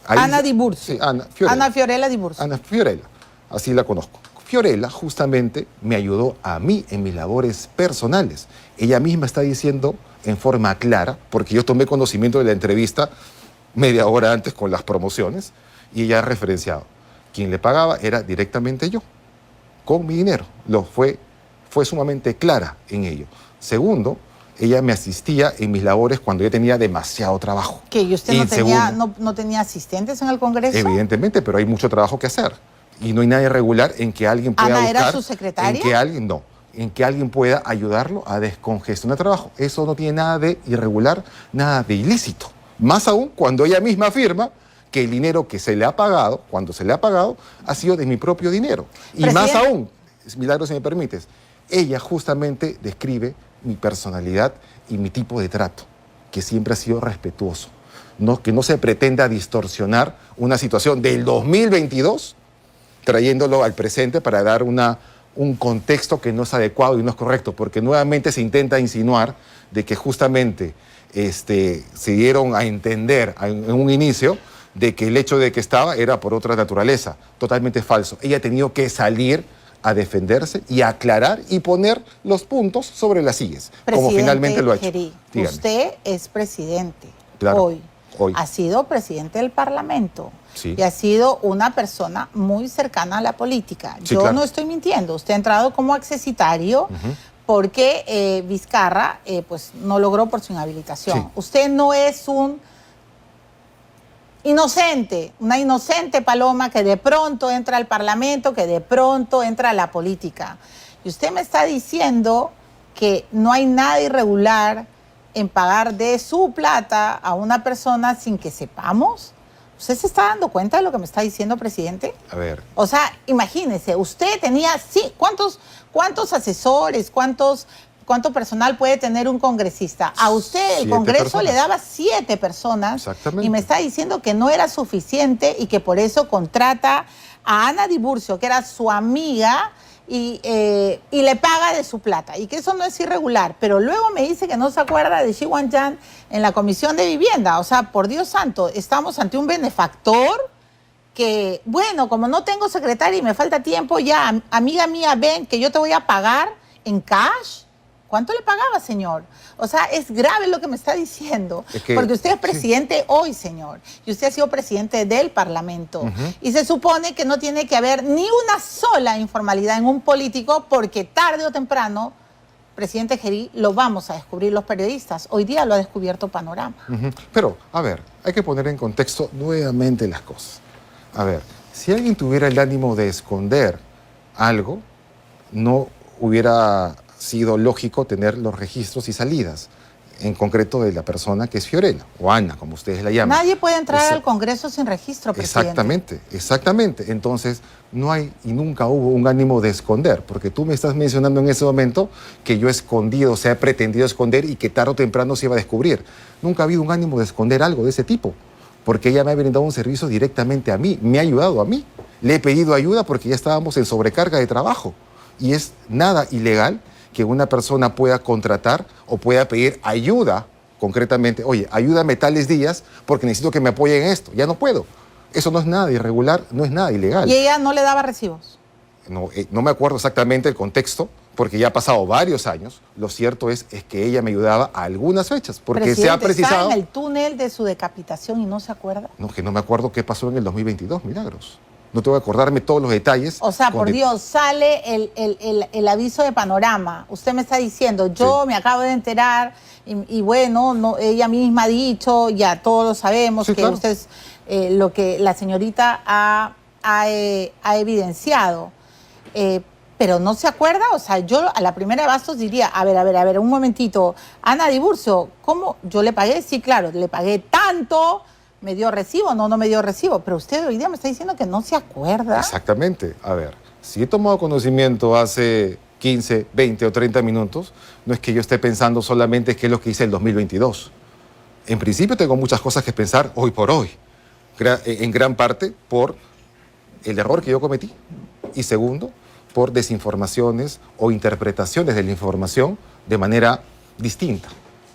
Ana Tiburcio. Sí, Ana Fiorella Tiburcio. Ana Fiorella, así la conozco. Fiorella justamente me ayudó a mí en mis labores personales. Ella misma está diciendo en forma clara, porque yo tomé conocimiento de la entrevista media hora antes con las promociones, y ella ha referenciado. Quien le pagaba era directamente yo, con mi dinero. Fue sumamente clara en ello. Segundo, ella me asistía en mis labores cuando yo tenía demasiado trabajo. ¿Que y usted no tenía asistentes en el Congreso? Evidentemente, pero hay mucho trabajo que hacer. Y no hay nada irregular en que alguien pueda ¿Ana buscar... era su secretaria? En que alguien pueda ayudarlo a descongestionar trabajo. Eso no tiene nada de irregular, nada de ilícito. Más aún cuando ella misma afirma que el dinero que se le ha pagado, cuando se le ha pagado, ha sido de mi propio dinero. Y más aún, Milagro, si me permites, ella justamente describe mi personalidad y mi tipo de trato, que siempre ha sido respetuoso. Que no se pretenda distorsionar una situación del 2022, trayéndolo al presente para dar un contexto que no es adecuado y no es correcto, porque nuevamente se intenta insinuar de que justamente se dieron a entender en un inicio de que el hecho de que estaba era por otra naturaleza. Totalmente falso. Ella ha tenido que salir a defenderse y a aclarar y poner los puntos sobre las sillas, como finalmente lo ha hecho. Gerí, usted es presidente. Claro, hoy. Ha sido presidente del Parlamento. Sí. y ha sido una persona muy cercana a la política. Sí, Yo claro. no estoy mintiendo. Usted ha entrado como accesitario porque Vizcarra pues no logró por su inhabilitación. Sí. Usted no es un inocente, una inocente paloma que de pronto entra al Parlamento, que de pronto entra a la política. Y usted me está diciendo que no hay nada irregular en pagar de su plata a una persona sin que sepamos. ¿Usted se está dando cuenta de lo que me está diciendo, presidente? A ver, O sea, imagínese, usted tenía, sí, ¿cuántos asesores, cuánto personal puede tener un congresista? A usted el 7 Congreso personas. le daba 7 personas. Exactamente. Y me está diciendo que no era suficiente y que por eso contrata a Ana Diburcio, que era su amiga, y le paga de su plata, y que eso no es irregular. Pero luego me dice que no se acuerda de Xi Guangyan en la Comisión de Vivienda. O sea, por Dios santo, estamos ante un benefactor que, bueno, como no tengo secretaria y me falta tiempo, ya, amiga mía, ven que yo te voy a pagar en cash. ¿Cuánto le pagaba, señor? O sea, es grave lo que me está diciendo, Es que, porque usted es presidente hoy, señor, y usted ha sido presidente del Parlamento. Y se supone que no tiene que haber ni una sola informalidad en un político, porque tarde o temprano, presidente Gerí, lo vamos a descubrir los periodistas. Hoy día lo ha descubierto Panorama. pero, a ver, hay que poner en contexto nuevamente las cosas. A ver, si alguien tuviera el ánimo de esconder algo, no hubiera sido lógico tener los registros y salidas, en concreto de la persona que es Fiorella, o Ana, como ustedes la llaman. Nadie puede entrar Esa- al Congreso sin registro, presidente. Exactamente, exactamente. Entonces, no hay y nunca hubo un ánimo de esconder, porque tú me estás mencionando en ese momento que yo he escondido, o sea, he pretendido esconder y que tarde o temprano se iba a descubrir. Nunca ha habido un ánimo de esconder algo de ese tipo, porque ella me ha brindado un servicio directamente a mí, me ha ayudado a mí. Le he pedido ayuda porque ya estábamos en sobrecarga de trabajo y es nada ilegal que una persona pueda contratar o pueda pedir ayuda concretamente. Oye, ayúdame tales días porque necesito que me apoyen en esto. Ya no puedo. Eso no es nada irregular, no es nada ilegal. Y ella no le daba recibos. No me acuerdo exactamente el contexto porque ya ha pasado varios años. Lo cierto es que ella me ayudaba a algunas fechas porque Presidente, se ha precisado... está en el túnel de su decapitación y no se acuerda. No, que no me acuerdo qué pasó en el 2022, Milagros. No tengo que acordarme todos los detalles. O sea, con por de- Dios, sale el aviso de Panorama. Usted me está diciendo, yo me acabo de enterar y bueno, no, ella misma ha dicho, ya todos lo sabemos, Sí, que claro. usted es lo que la señorita ha evidenciado. Pero no se acuerda, o sea, yo a la primera de bastos diría, a ver, un momentito, Ana Diburcio, ¿cómo? Yo le pagué, sí, claro, le pagué tanto, ¿me dio recibo? No me dio recibo, pero usted hoy día me está diciendo que no se acuerda. Exactamente. A ver, si he tomado conocimiento hace 15, 20 o 30 minutos, no es que yo esté pensando solamente qué es lo que hice el 2022. En principio tengo muchas cosas que pensar hoy por hoy, en gran parte por el error que yo cometí y segundo, por desinformaciones o interpretaciones de la información de manera distinta.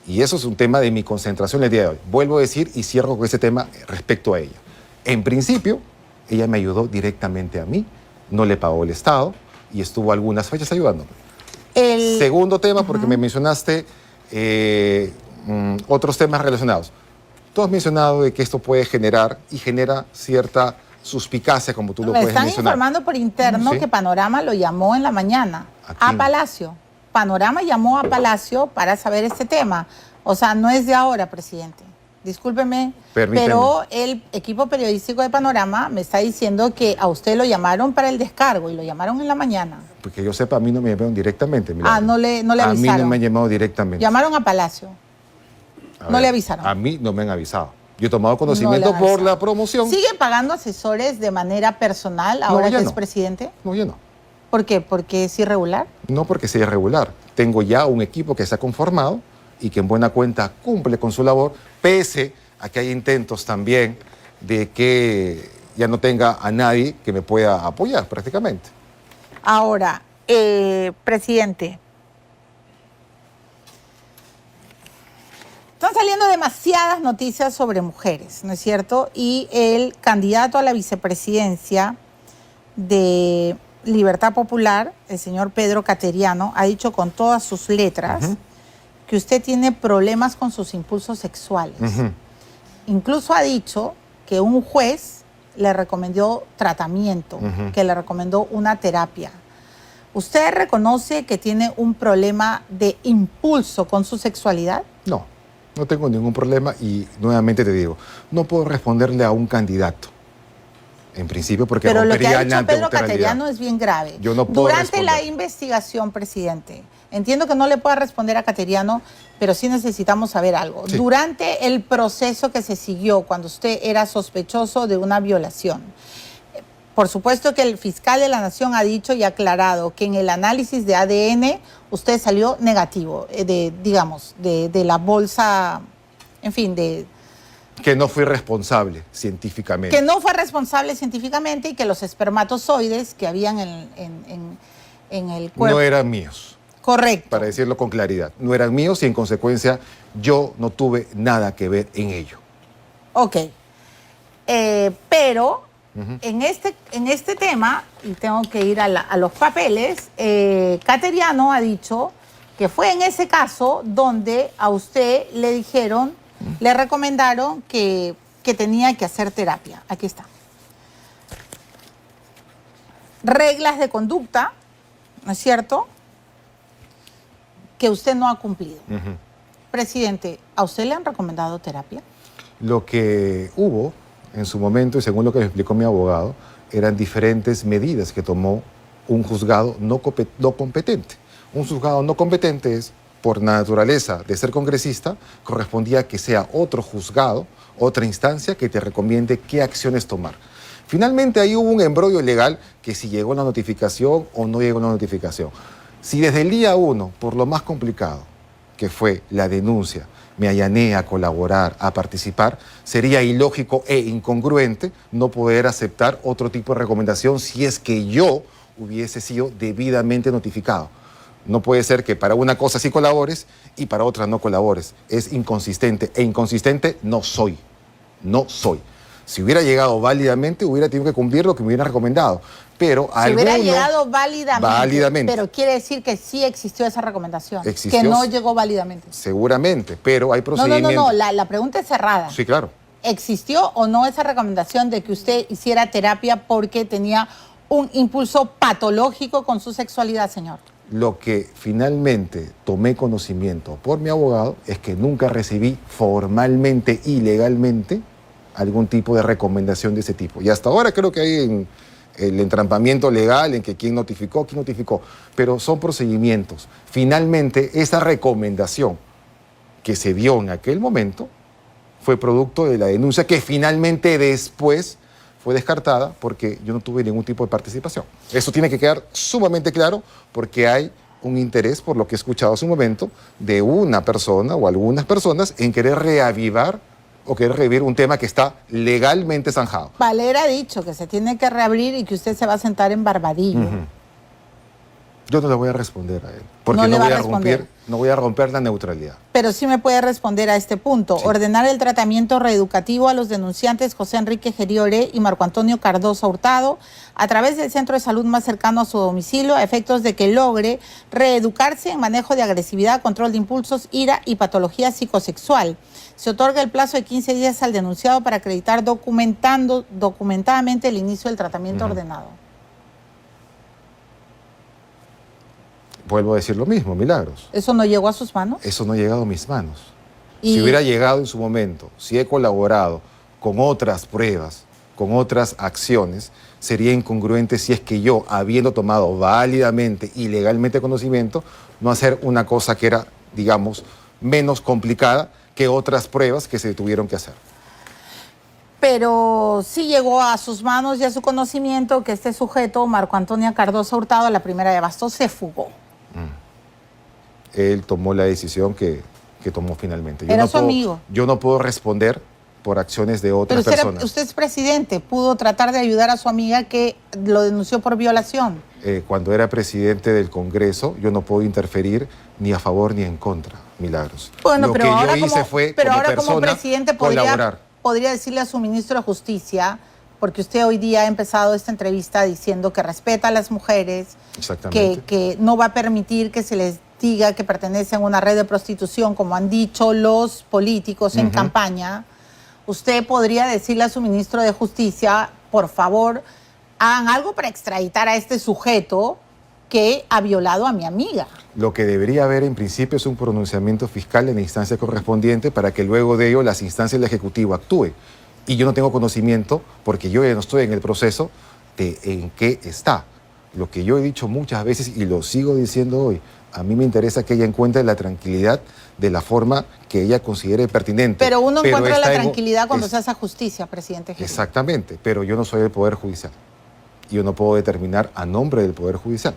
Y eso es un tema de mi concentración el día de hoy. Vuelvo a decir y cierro con ese tema respecto a ella. En principio, ella me ayudó directamente a mí, no le pagó el Estado y estuvo algunas fechas ayudándome. Segundo tema, porque me mencionaste otros temas relacionados. Tú has mencionado de que esto puede generar y genera cierta suspicacia, como tú lo Me puedes están mencionar. informando por interno Sí. que Panorama lo llamó en la mañana ¿A a quién? Palacio. Panorama llamó a Palacio para saber este tema. O sea, no es de ahora, presidente. Discúlpeme, Permíteme. pero el equipo periodístico de Panorama me está diciendo que a usted lo llamaron para el descargo y lo llamaron en la mañana. Porque yo sepa, a mí no me llamaron directamente. Milagro. No le A mí no avisaron. me han llamado directamente. Llamaron a Palacio. A no ver, le avisaron. A mí no me han avisado. Yo he tomado No conocimiento le han por avisado. la promoción. ¿Sigue pagando asesores de manera personal ahora ya que es no. presidente? No, yo no. ¿Por qué? ¿Porque es irregular? No porque sea irregular. Tengo ya un equipo que se ha conformado y que en buena cuenta cumple con su labor, pese a que hay intentos también de que ya no tenga a nadie que me pueda apoyar prácticamente. Ahora, presidente, están saliendo demasiadas noticias sobre mujeres, ¿no es cierto? Y el candidato a la vicepresidencia de Libertad Popular, el señor Pedro Cateriano, ha dicho con todas sus letras que usted tiene problemas con sus impulsos sexuales. Incluso ha dicho que un juez le recomendó tratamiento, que le recomendó una terapia. ¿Usted reconoce que tiene un problema de impulso con su sexualidad? No, no tengo ningún problema y nuevamente te digo, no puedo responderle a un candidato. En principio, porque pero lo que ha la dicho Pedro neutralidad. Cateriano es bien grave. Yo no puedo Durante responder. la investigación, presidente, entiendo que no le pueda responder a Cateriano, pero sí necesitamos saber algo. Sí. Durante el proceso que se siguió cuando usted era sospechoso de una violación, por supuesto que el fiscal de la Nación ha dicho y aclarado que en el análisis de ADN usted salió negativo, de la bolsa, en fin, Que no fui responsable científicamente. que no fue responsable científicamente y que los espermatozoides que habían en el cuerpo... No eran míos, Correcto. para decirlo con claridad. No eran míos y en consecuencia yo no tuve nada que ver en ello. Ok. Pero en este tema, y tengo que ir a los papeles, Cateriano ha dicho que fue en ese caso donde a usted le dijeron, le recomendaron que tenía que hacer terapia. Aquí está. Reglas de conducta, ¿no es cierto?, que usted no ha cumplido. Presidente, ¿a usted le han recomendado terapia? Lo que hubo en su momento, y según lo que me explicó mi abogado, eran diferentes medidas que tomó un juzgado no competente. Un juzgado no competente es, por naturaleza de ser congresista, correspondía a que sea otro juzgado, otra instancia que te recomiende qué acciones tomar. Finalmente ahí hubo un embrollo legal que si llegó la notificación o no llegó la notificación. Si desde el día 1, por lo más complicado, que fue la denuncia, me allané a colaborar, a participar, sería ilógico e incongruente no poder aceptar otro tipo de recomendación si es que yo hubiese sido debidamente notificado. No puede ser que para una cosa sí colabores y para otra no colabores. Es inconsistente e inconsistente no soy. No soy. Si hubiera llegado válidamente, hubiera tenido que cumplir lo que me hubiera recomendado. Pero si hubiera llegado válidamente, pero quiere decir que sí existió esa recomendación, ¿Existió? que no llegó válidamente. Seguramente, pero hay procedimientos. No, la pregunta es cerrada. Sí, claro. ¿Existió o no esa recomendación de que usted hiciera terapia porque tenía un impulso patológico con su sexualidad, señor? Lo que finalmente tomé conocimiento por mi abogado es que nunca recibí formalmente y legalmente algún tipo de recomendación de ese tipo. Y hasta ahora creo que hay el entrampamiento legal en que quién notificó, pero son procedimientos. Finalmente, esa recomendación que se dio en aquel momento fue producto de la denuncia que finalmente después fue descartada porque yo no tuve ningún tipo de participación. Eso tiene que quedar sumamente claro porque hay un interés, por lo que he escuchado hace un momento, de una persona o algunas personas en querer reavivar o querer revivir un tema que está legalmente zanjado. Valera ha dicho que se tiene que reabrir y que usted se va a sentar en Barbadillo. Yo no le voy a responder a él, porque No le va a no voy a romper la neutralidad. Pero sí me puede responder a este punto. Sí. Ordenar el tratamiento reeducativo a los denunciantes José Enrique Geriore y Marco Antonio Cardoso Hurtado a través del centro de salud más cercano a su domicilio a efectos de que logre reeducarse en manejo de agresividad, control de impulsos, ira y patología psicosexual. Se otorga el plazo de 15 días al denunciado para acreditar documentadamente el inicio del tratamiento ordenado. Vuelvo a decir lo mismo, Milagros. ¿Eso no llegó a sus manos? Eso no ha llegado a mis manos. Y- Si hubiera llegado en su momento, si he colaborado con otras pruebas, con otras acciones, sería incongruente si es que yo, habiendo tomado válidamente y legalmente conocimiento, no hacer una cosa que era, digamos, menos complicada que otras pruebas que se tuvieron que hacer. Pero sí llegó a sus manos y a su conocimiento que este sujeto, Marco Antonio Cardoso Hurtado, a la primera de abasto, se fugó. Él tomó la decisión que tomó finalmente. Era su amigo. Yo no puedo responder por acciones de Pero otras personas. usted es presidente, pudo tratar de ayudar a su amiga que lo denunció por violación. Cuando era presidente del Congreso, yo no puedo interferir ni a favor ni en contra, Milagros. Bueno, Lo pero que ahora, yo hice fue, como como persona, presidente colaborar. podría decirle a su ministro de Justicia, porque usted hoy día ha empezado esta entrevista diciendo que respeta a las mujeres, Exactamente. que no va a permitir que se les diga que pertenecen a una red de prostitución, como han dicho los políticos en campaña. Usted podría decirle a su ministro de Justicia, por favor, hagan algo para extraditar a este sujeto que ha violado a mi amiga. Lo que debería haber en principio es un pronunciamiento fiscal en la instancia correspondiente para que luego de ello las instancias del Ejecutivo actúen. Y yo no tengo conocimiento, porque yo ya no estoy en el proceso, de en qué está. Lo que yo he dicho muchas veces y lo sigo diciendo hoy, a mí me interesa que ella encuentre la tranquilidad de la forma que ella considere pertinente. Pero uno encuentra la tranquilidad cuando se hace justicia, presidente Gerí. Exactamente, pero yo no soy el Poder Judicial. Yo no puedo determinar a nombre del Poder Judicial.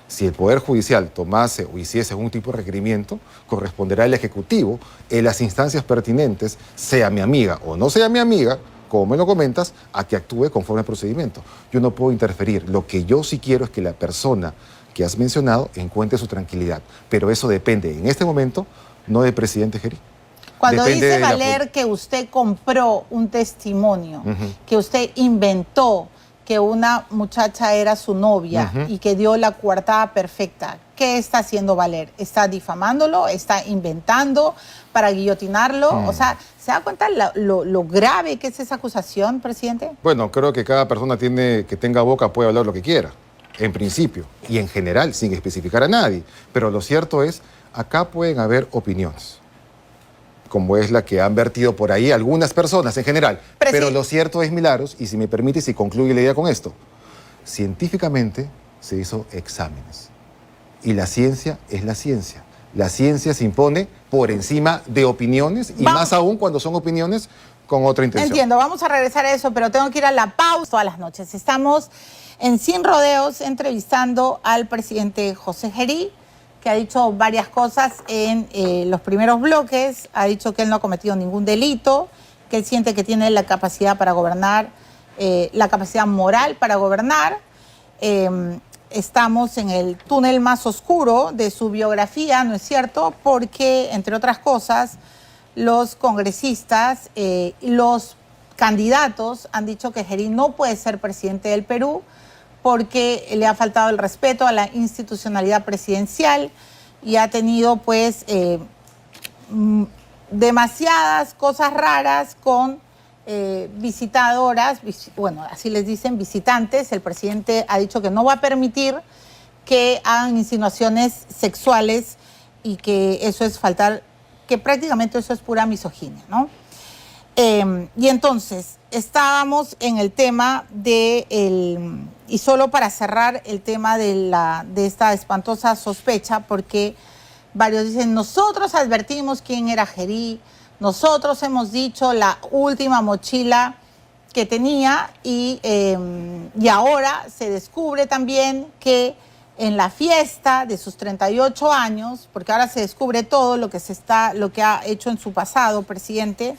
Si el Poder Judicial tomase o hiciese un tipo de requerimiento, corresponderá al Ejecutivo en las instancias pertinentes, sea mi amiga o no sea mi amiga, como me lo comentas, a que actúe conforme al procedimiento. Yo no puedo interferir. Lo que yo sí quiero es que la persona que has mencionado encuentre su tranquilidad. Pero eso depende, en este momento, no del presidente Gerí. Cuando Depende dice de Valer que usted compró un testimonio, que usted inventó que una muchacha era su novia y que dio la coartada perfecta, ¿qué está haciendo Valer? ¿Está difamándolo? ¿Está inventando para guillotinarlo? O sea, ¿se da cuenta lo grave que es esa acusación, presidente? Bueno, creo que cada persona que tenga boca puede hablar lo que quiera, en principio, y en general, sin especificar a nadie. Pero lo cierto es, acá pueden haber opiniones, como es la que han vertido por ahí algunas personas en general. Pero lo cierto es, Milagros, y si me permites y concluye la idea con esto, científicamente se hizo exámenes. Y la ciencia es la ciencia. La ciencia se impone por encima de opiniones y más aún cuando son opiniones con otra intención. Entiendo, vamos a regresar a eso, pero tengo que ir a la pausa todas las noches. Estamos en Sin Rodeos entrevistando al presidente José Gerí, que ha dicho varias cosas en los primeros bloques. Ha dicho que él no ha cometido ningún delito, que él siente que tiene la capacidad para gobernar, la capacidad moral para gobernar. Estamos en el túnel más oscuro de su biografía, ¿no es cierto? Porque, entre otras cosas, los congresistas, los candidatos han dicho que Gerí no puede ser presidente del Perú porque le ha faltado el respeto a la institucionalidad presidencial y ha tenido pues demasiadas cosas raras con visitadoras, bueno, así les dicen, visitantes. El presidente ha dicho que no va a permitir que hagan insinuaciones sexuales y que eso es faltar, que prácticamente eso es pura misoginia, ¿no? Y entonces, estábamos en el tema y solo para cerrar el tema de esta espantosa sospecha, porque varios dicen, nosotros advertimos quién era Gerí, nosotros hemos dicho la última mochila que tenía y ahora se descubre también que en la fiesta de sus 38 años, porque ahora se descubre todo lo que ha hecho en su pasado, presidente.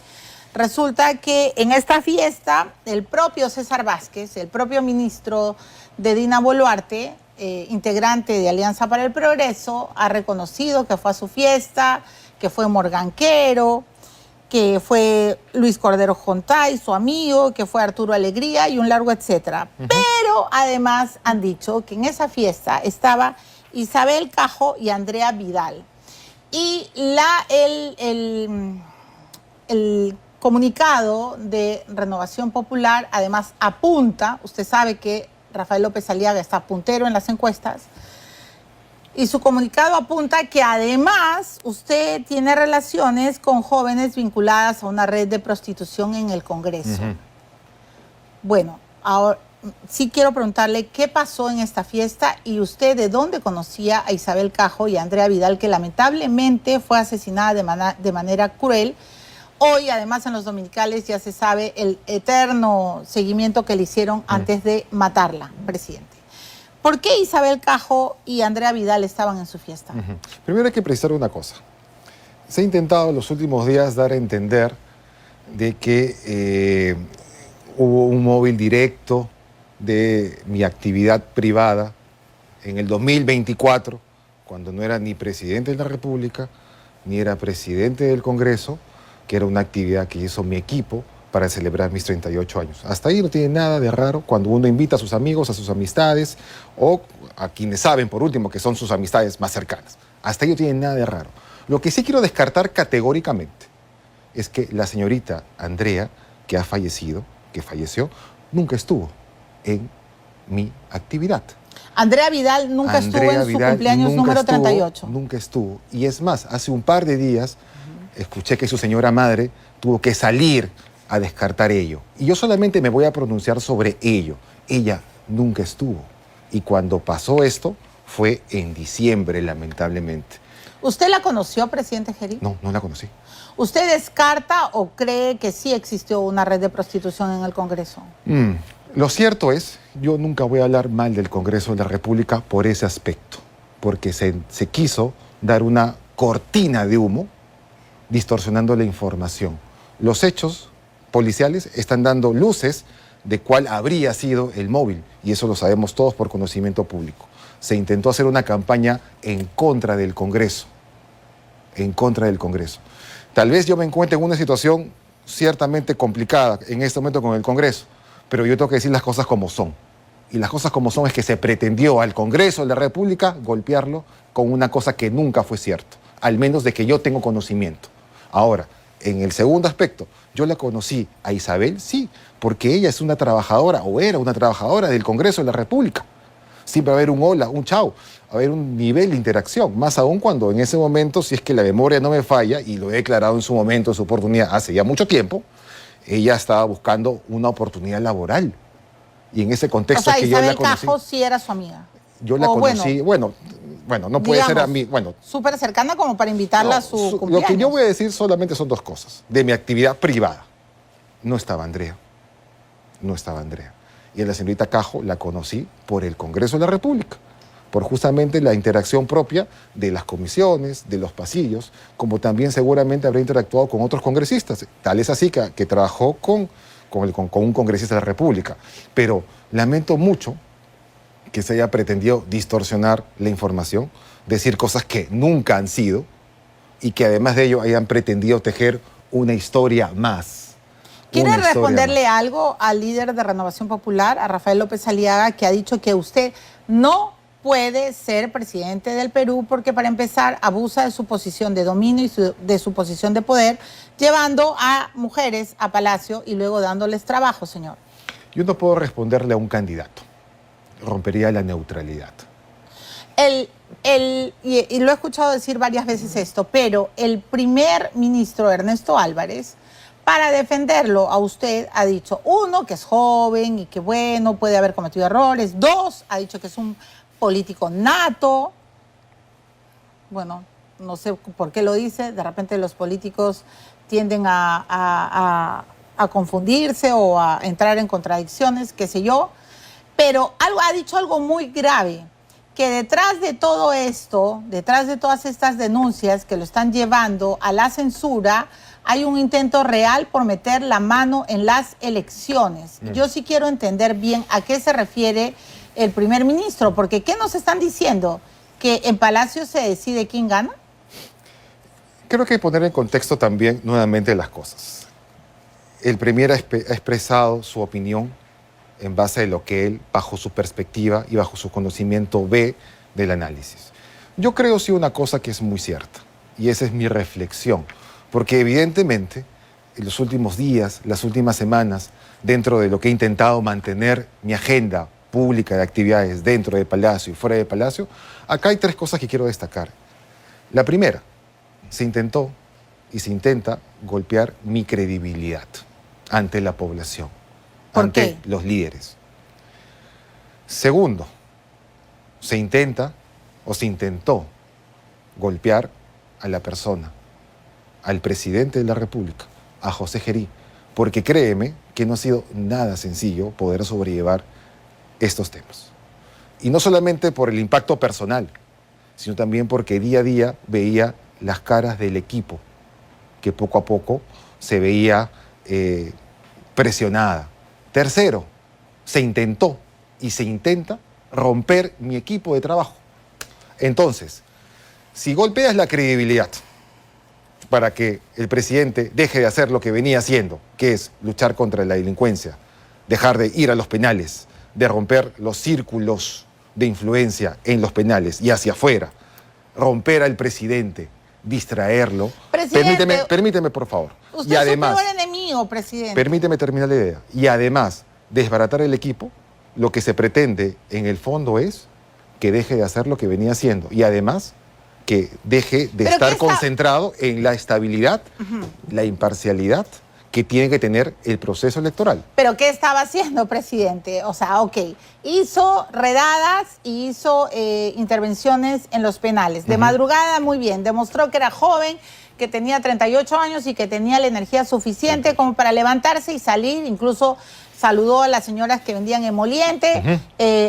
Resulta que en esta fiesta, el propio César Vázquez, el propio ministro de Dina Boluarte, integrante de Alianza para el Progreso, ha reconocido que fue a su fiesta, que fue Morganquero, que fue Luis Cordero Jontay, su amigo, que fue Arturo Alegría y un largo etcétera. Pero además han dicho que en esa fiesta estaba Isabel Cajo y Andrea Vidal. Y el comunicado de Renovación Popular además apunta, usted sabe que Rafael López Aliaga está puntero en las encuestas, y su comunicado apunta que además usted tiene relaciones con jóvenes vinculadas a una red de prostitución en el Congreso. Bueno, ahora sí quiero preguntarle qué pasó en esta fiesta y usted de dónde conocía a Isabel Cajo y a Andrea Vidal, que lamentablemente fue asesinada de manera cruel. Hoy, además, en los dominicales ya se sabe el eterno seguimiento que le hicieron antes de matarla, presidente. ¿Por qué Isabel Cajo y Andrea Vidal estaban en su fiesta? Primero hay que precisar una cosa. Se ha intentado en los últimos días dar a entender de que hubo un móvil directo de mi actividad privada en el 2024, cuando no era ni presidente de la República, ni era presidente del Congreso, que era una actividad que hizo mi equipo para celebrar mis 38 años. Hasta ahí no tiene nada de raro cuando uno invita a sus amigos, a sus amistades, o a quienes saben, por último, que son sus amistades más cercanas. Hasta ahí no tiene nada de raro. Lo que sí quiero descartar categóricamente es que la señorita Andrea, que ha fallecido, que falleció, nunca estuvo en mi actividad. Andrea Vidal nunca estuvo en su cumpleaños número 38. Nunca estuvo. Y es más, hace un par de días escuché que su señora madre tuvo que salir a descartar ello. Y yo solamente me voy a pronunciar sobre ello. Ella nunca estuvo. Y cuando pasó esto fue en diciembre, lamentablemente. ¿Usted la conoció, presidente Gerí? No, no la conocí. ¿Usted descarta o cree que sí existió una red de prostitución en el Congreso? Lo cierto es, yo nunca voy a hablar mal del Congreso de la República por ese aspecto, porque se quiso dar una cortina de humo distorsionando la información. Los hechos policiales están dando luces de cuál habría sido el móvil, y eso lo sabemos todos por conocimiento público. Se intentó hacer una campaña en contra del Congreso, en contra del Congreso. Tal vez yo me encuentre en una situación ciertamente complicada en este momento con el Congreso, pero yo tengo que decir las cosas como son. Y las cosas como son es que se pretendió al Congreso de la República golpearlo con una cosa que nunca fue cierto, al menos de que yo tengo conocimiento. Ahora, en el segundo aspecto, yo la conocí a Isabel, sí, porque ella es una trabajadora, o era una trabajadora del Congreso de la República. Siempre va a haber un hola, un chao, va a haber un nivel de interacción, más aún cuando en ese momento, si es que la memoria no me falla, y lo he declarado en su momento, en su oportunidad, hace ya mucho tiempo, ella estaba buscando una oportunidad laboral. Y en ese contexto es que yo la conocí. Isabel Cajo sí era su amiga. Yo la conocí, bueno, no puede ser a mí, bueno. Súper cercana como para invitarla a su cumpleaños. Lo que yo voy a decir solamente son dos cosas. De mi actividad privada. No estaba Andrea. No estaba Andrea. Y a la señorita Cajo la conocí por el Congreso de la República, por justamente la interacción propia de las comisiones, de los pasillos, como también seguramente habrá interactuado con otros congresistas. Tal es así que trabajó con un congresista de la República. Pero lamento mucho que se haya pretendido distorsionar la información, decir cosas que nunca han sido y que además de ello hayan pretendido tejer una historia más. ¿Quiere responderle algo al líder de Renovación Popular, a Rafael López Aliaga, que ha dicho que usted no puede ser presidente del Perú porque, para empezar, abusa de su posición de dominio y de su posición de poder, llevando a mujeres a Palacio y luego dándoles trabajo, señor? Yo no puedo responderle a un candidato. Rompería la neutralidad. Y lo he escuchado decir varias veces esto, pero el primer ministro Ernesto Álvarez, para defenderlo a usted, ha dicho, uno, que es joven y que bueno, puede haber cometido errores. Dos, ha dicho que es un político nato. Bueno, no sé por qué lo dice. De repente los políticos tienden a confundirse o a entrar en contradicciones, qué sé yo. Pero ha dicho algo muy grave, que detrás de todo esto, detrás de todas estas denuncias que lo están llevando a la censura, hay un intento real por meter la mano en las elecciones. Yo sí quiero entender bien a qué se refiere el primer ministro, porque ¿qué nos están diciendo? ¿Que en Palacio se decide quién gana? Creo que hay que poner en contexto también nuevamente las cosas. El premier ha expresado su opinión en base a lo que él, bajo su perspectiva y bajo su conocimiento, ve del análisis. Yo creo sí una cosa que es muy cierta, y esa es mi reflexión. Porque evidentemente, en los últimos días, las últimas semanas, dentro de lo que he intentado mantener mi agenda pública de actividades dentro de Palacio y fuera de Palacio, acá hay tres cosas que quiero destacar. La primera, se intentó y se intenta golpear mi credibilidad ante la población, ante los líderes. Segundo, se intenta o se intentó golpear a la persona, al presidente de la República, a José Gerí, porque créeme que no ha sido nada sencillo poder sobrellevar estos temas. Y no solamente por el impacto personal, sino también porque día a día veía las caras del equipo, que poco a poco se veía presionada. Tercero, se intentó y se intenta romper mi equipo de trabajo. Entonces, si golpeas la credibilidad para que el presidente deje de hacer lo que venía haciendo, que es luchar contra la delincuencia, dejar de ir a los penales, de romper los círculos de influencia en los penales y hacia afuera, romper al presidente, distraerlo. Permíteme, por favor. Usted es su peor enemigo, presidente. Permíteme terminar la idea. Y además desbaratar el equipo, lo que se pretende en el fondo es que deje de hacer lo que venía haciendo y además que deje de estar concentrado en la estabilidad, la imparcialidad que tiene que tener el proceso electoral. ¿Pero qué estaba haciendo, presidente? O sea, ok, hizo redadas y hizo intervenciones en los penales. De madrugada, muy bien, demostró que era joven, que tenía 38 años y que tenía la energía suficiente como para levantarse y salir, incluso saludó a las señoras que vendían emoliente,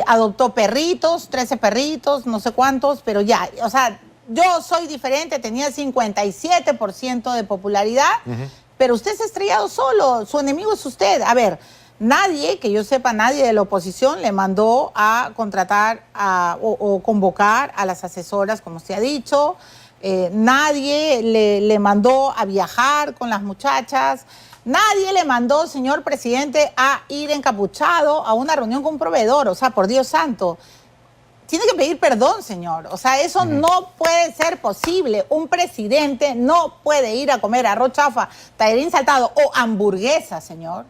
adoptó perritos, 13 perritos, no sé cuántos, pero ya, o sea, yo soy diferente, tenía 57% de popularidad, pero usted se ha estrellado solo, su enemigo es usted. A ver, nadie, que yo sepa, nadie de la oposición le mandó a contratar o convocar a las asesoras, como usted ha dicho, nadie le mandó a viajar con las muchachas, nadie le mandó, señor presidente, a ir encapuchado a una reunión con un proveedor, o sea, por Dios santo. Tiene que pedir perdón, señor. O sea, eso no puede ser posible. Un presidente no puede ir a comer arroz chafa, tallarín saltado o hamburguesa, señor,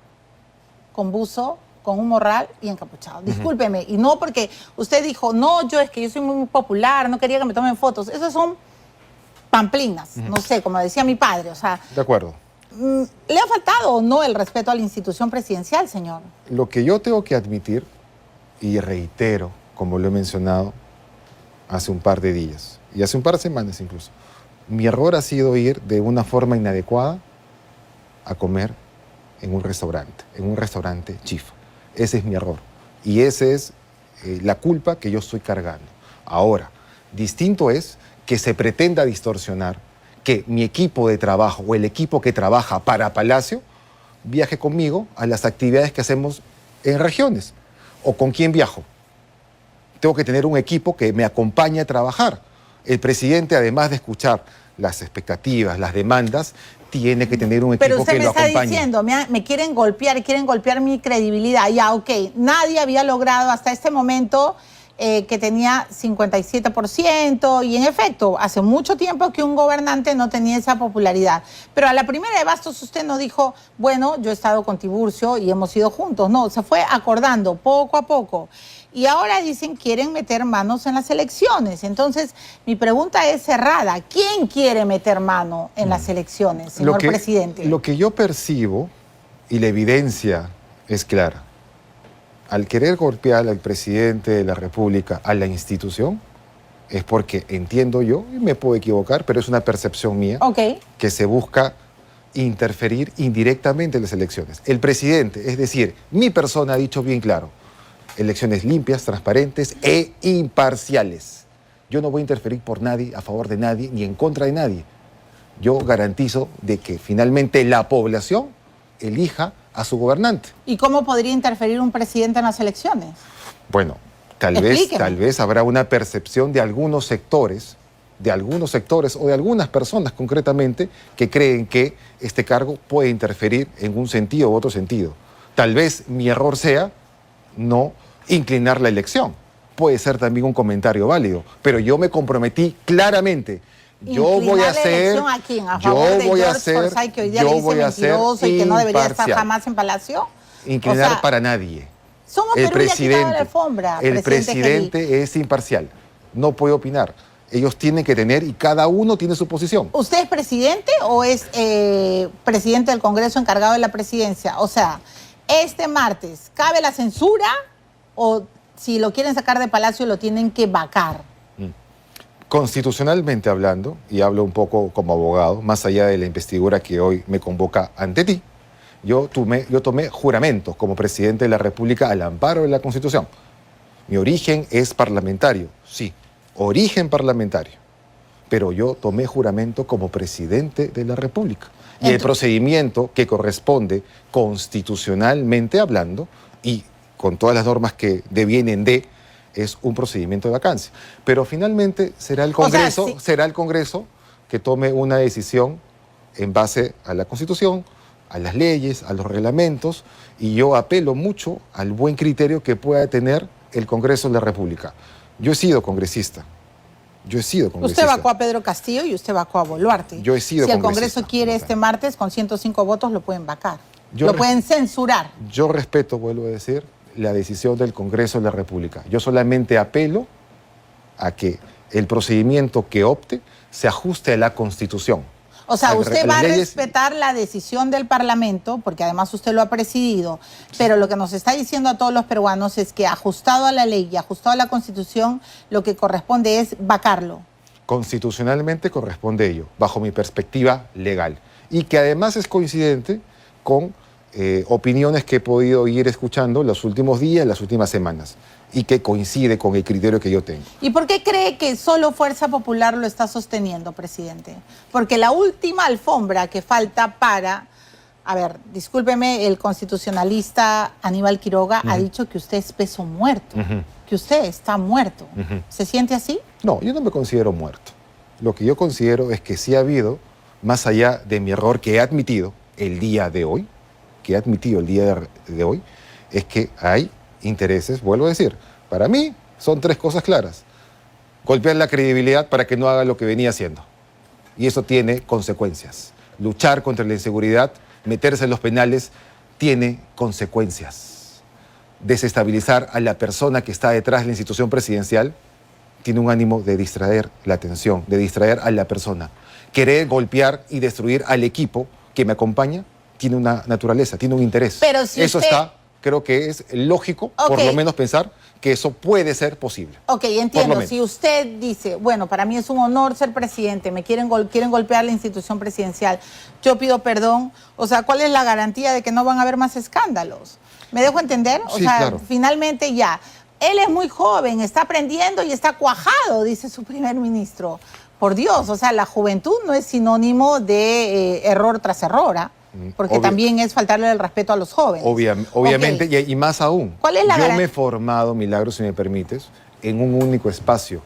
con buzo, con un morral y encapuchado. Discúlpeme. Y no porque usted dijo, no, yo soy muy popular, no quería que me tomen fotos. Esas son pamplinas, no sé, como decía mi padre. O sea, de acuerdo. ¿Le ha faltado o no el respeto a la institución presidencial, señor? Lo que yo tengo que admitir, y reitero, como lo he mencionado hace un par de días, y hace un par de semanas incluso, mi error ha sido ir de una forma inadecuada a comer en un restaurante chifa. Ese es mi error. Y esa es la culpa que yo estoy cargando. Ahora, distinto es que se pretenda distorsionar que mi equipo de trabajo o el equipo que trabaja para Palacio viaje conmigo a las actividades que hacemos en regiones. ¿O con quién viajo? Tengo que tener un equipo que me acompañe a trabajar. El presidente, además de escuchar las expectativas, las demandas, tiene que tener un equipo que lo acompañe. Pero usted me está diciendo, me quieren golpear mi credibilidad. Ya, ok, nadie había logrado hasta este momento que tenía 57%, y en efecto, hace mucho tiempo que un gobernante no tenía esa popularidad. Pero a la primera de Bastos usted no dijo, bueno, yo he estado con Tiburcio y hemos ido juntos. No, se fue acordando poco a poco. Y ahora dicen quieren meter manos en las elecciones. Entonces, mi pregunta es cerrada. ¿Quién quiere meter mano en las elecciones, señor presidente? Lo que yo percibo, y la evidencia es clara, al querer golpear al presidente de la República, a la institución, es porque entiendo yo, y me puedo equivocar, pero es una percepción mía, que se busca interferir indirectamente en las elecciones. El presidente, es decir, mi persona ha dicho bien claro, elecciones limpias, transparentes e imparciales. Yo no voy a interferir por nadie, a favor de nadie, ni en contra de nadie. Yo garantizo de que finalmente la población elija a su gobernante. ¿Y cómo podría interferir un presidente en las elecciones? Bueno, tal vez habrá una percepción de algunos sectores o de algunas personas concretamente que creen que este cargo puede interferir en un sentido u otro sentido. Tal vez mi error sea no inclinar la elección. Puede ser también un comentario válido, pero yo me comprometí claramente. Yo voy a ser, y que no debería estar jamás en Palacio. Inclinar para nadie. Somos Perú y ha quitado la alfombra. El presidente es imparcial, no puede opinar. Ellos tienen que tener, y cada uno tiene su posición. ¿Usted es presidente o es presidente del Congreso encargado de la presidencia? O sea, este martes, ¿cabe la censura o si lo quieren sacar de Palacio lo tienen que vacar? Constitucionalmente hablando, y hablo un poco como abogado, más allá de la investidura que hoy me convoca ante ti, yo tomé juramento como presidente de la República al amparo de la Constitución. Mi origen es parlamentario, sí, origen parlamentario, pero yo tomé juramento como presidente de la República. Y el procedimiento que corresponde constitucionalmente hablando, y con todas las normas que devienen de, es un procedimiento de vacancia. Pero finalmente será el Congreso, que tome una decisión en base a la Constitución, a las leyes, a los reglamentos, y yo apelo mucho al buen criterio que pueda tener el Congreso de la República. Yo he sido congresista. Usted vacó a Pedro Castillo y usted vacó a Boluarte. Yo he sido congresista. Si el congresista. Congreso quiere este martes, con 105 votos, lo pueden vacar. Lo pueden censurar. Yo respeto, vuelvo a decir, la decisión del Congreso de la República. Yo solamente apelo a que el procedimiento que opte se ajuste a la Constitución. O sea, usted va a respetar la decisión del Parlamento, porque además usted lo ha presidido, pero lo que nos está diciendo a todos los peruanos es que ajustado a la ley y ajustado a la Constitución, lo que corresponde es vacarlo. Constitucionalmente corresponde ello, bajo mi perspectiva legal. Y que además es coincidente con opiniones que he podido ir escuchando los últimos días, las últimas semanas, y que coincide con el criterio que yo tengo. ¿Y por qué cree que solo Fuerza Popular lo está sosteniendo, presidente? Porque la última alfombra que falta para... A ver, discúlpeme, el constitucionalista Aníbal Quiroga ha dicho que usted es peso muerto, que usted está muerto. ¿Se siente así? No, yo no me considero muerto. Lo que yo considero es que sí ha habido, más allá de mi error que he admitido el día de hoy, es que hay intereses, vuelvo a decir, para mí son tres cosas claras. Golpear la credibilidad para que no haga lo que venía haciendo. Y eso tiene consecuencias. Luchar contra la inseguridad, meterse en los penales, tiene consecuencias. Desestabilizar a la persona que está detrás de la institución presidencial tiene un ánimo de distraer la atención, de distraer a la persona. Querer golpear y destruir al equipo que me acompaña tiene una naturaleza, tiene un interés. Pero si eso usted... está, creo que es lógico, por lo menos pensar que eso puede ser posible. Ok, entiendo. Si usted dice, bueno, para mí es un honor ser presidente, me quieren golpear la institución presidencial, yo pido perdón. O sea, ¿cuál es la garantía de que no van a haber más escándalos? ¿Me dejo entender? O sea, claro. Finalmente ya. Él es muy joven, está aprendiendo y está cuajado, dice su primer ministro. Por Dios, o sea, la juventud no es sinónimo de error tras error, ¿ah? Porque también es faltarle el respeto a los jóvenes. Obviamente, y más aún. ¿Cuál es la Yo me he formado, Milagros, si me permites, en un único espacio.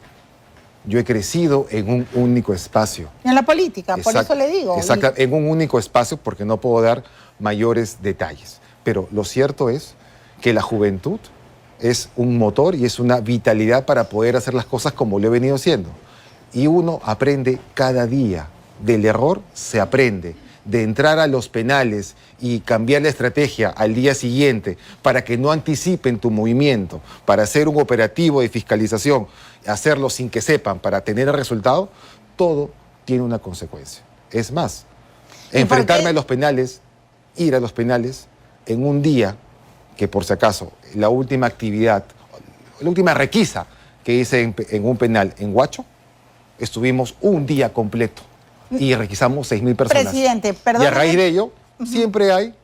Yo he crecido en un único espacio. En la política, por eso le digo. Exacto, en un único espacio, porque no puedo dar mayores detalles. Pero lo cierto es que la juventud es un motor y es una vitalidad para poder hacer las cosas como lo he venido haciendo. Y uno aprende cada día. Del error se aprende. De entrar a los penales y cambiar la estrategia al día siguiente para que no anticipen tu movimiento, para hacer un operativo de fiscalización, hacerlo sin que sepan, para tener el resultado, todo tiene una consecuencia. Es más, enfrentarme a los penales, ir a los penales en un día que, por si acaso, la última actividad, la última requisa que hice en un penal en Huacho, estuvimos un día completo y requisamos 6.000 personas. Presidente, perdón. Y a raíz de ello, siempre hay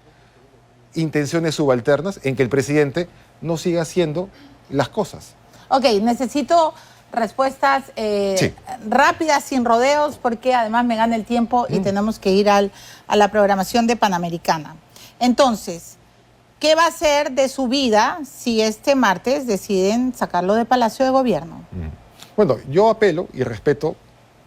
intenciones subalternas en que el presidente no siga haciendo las cosas. Ok, necesito respuestas rápidas, sin rodeos, porque además me gana el tiempo y tenemos que ir a la programación de Panamericana. Entonces, ¿qué va a hacer de su vida si este martes deciden sacarlo de Palacio de Gobierno? Bueno, yo apelo y respeto,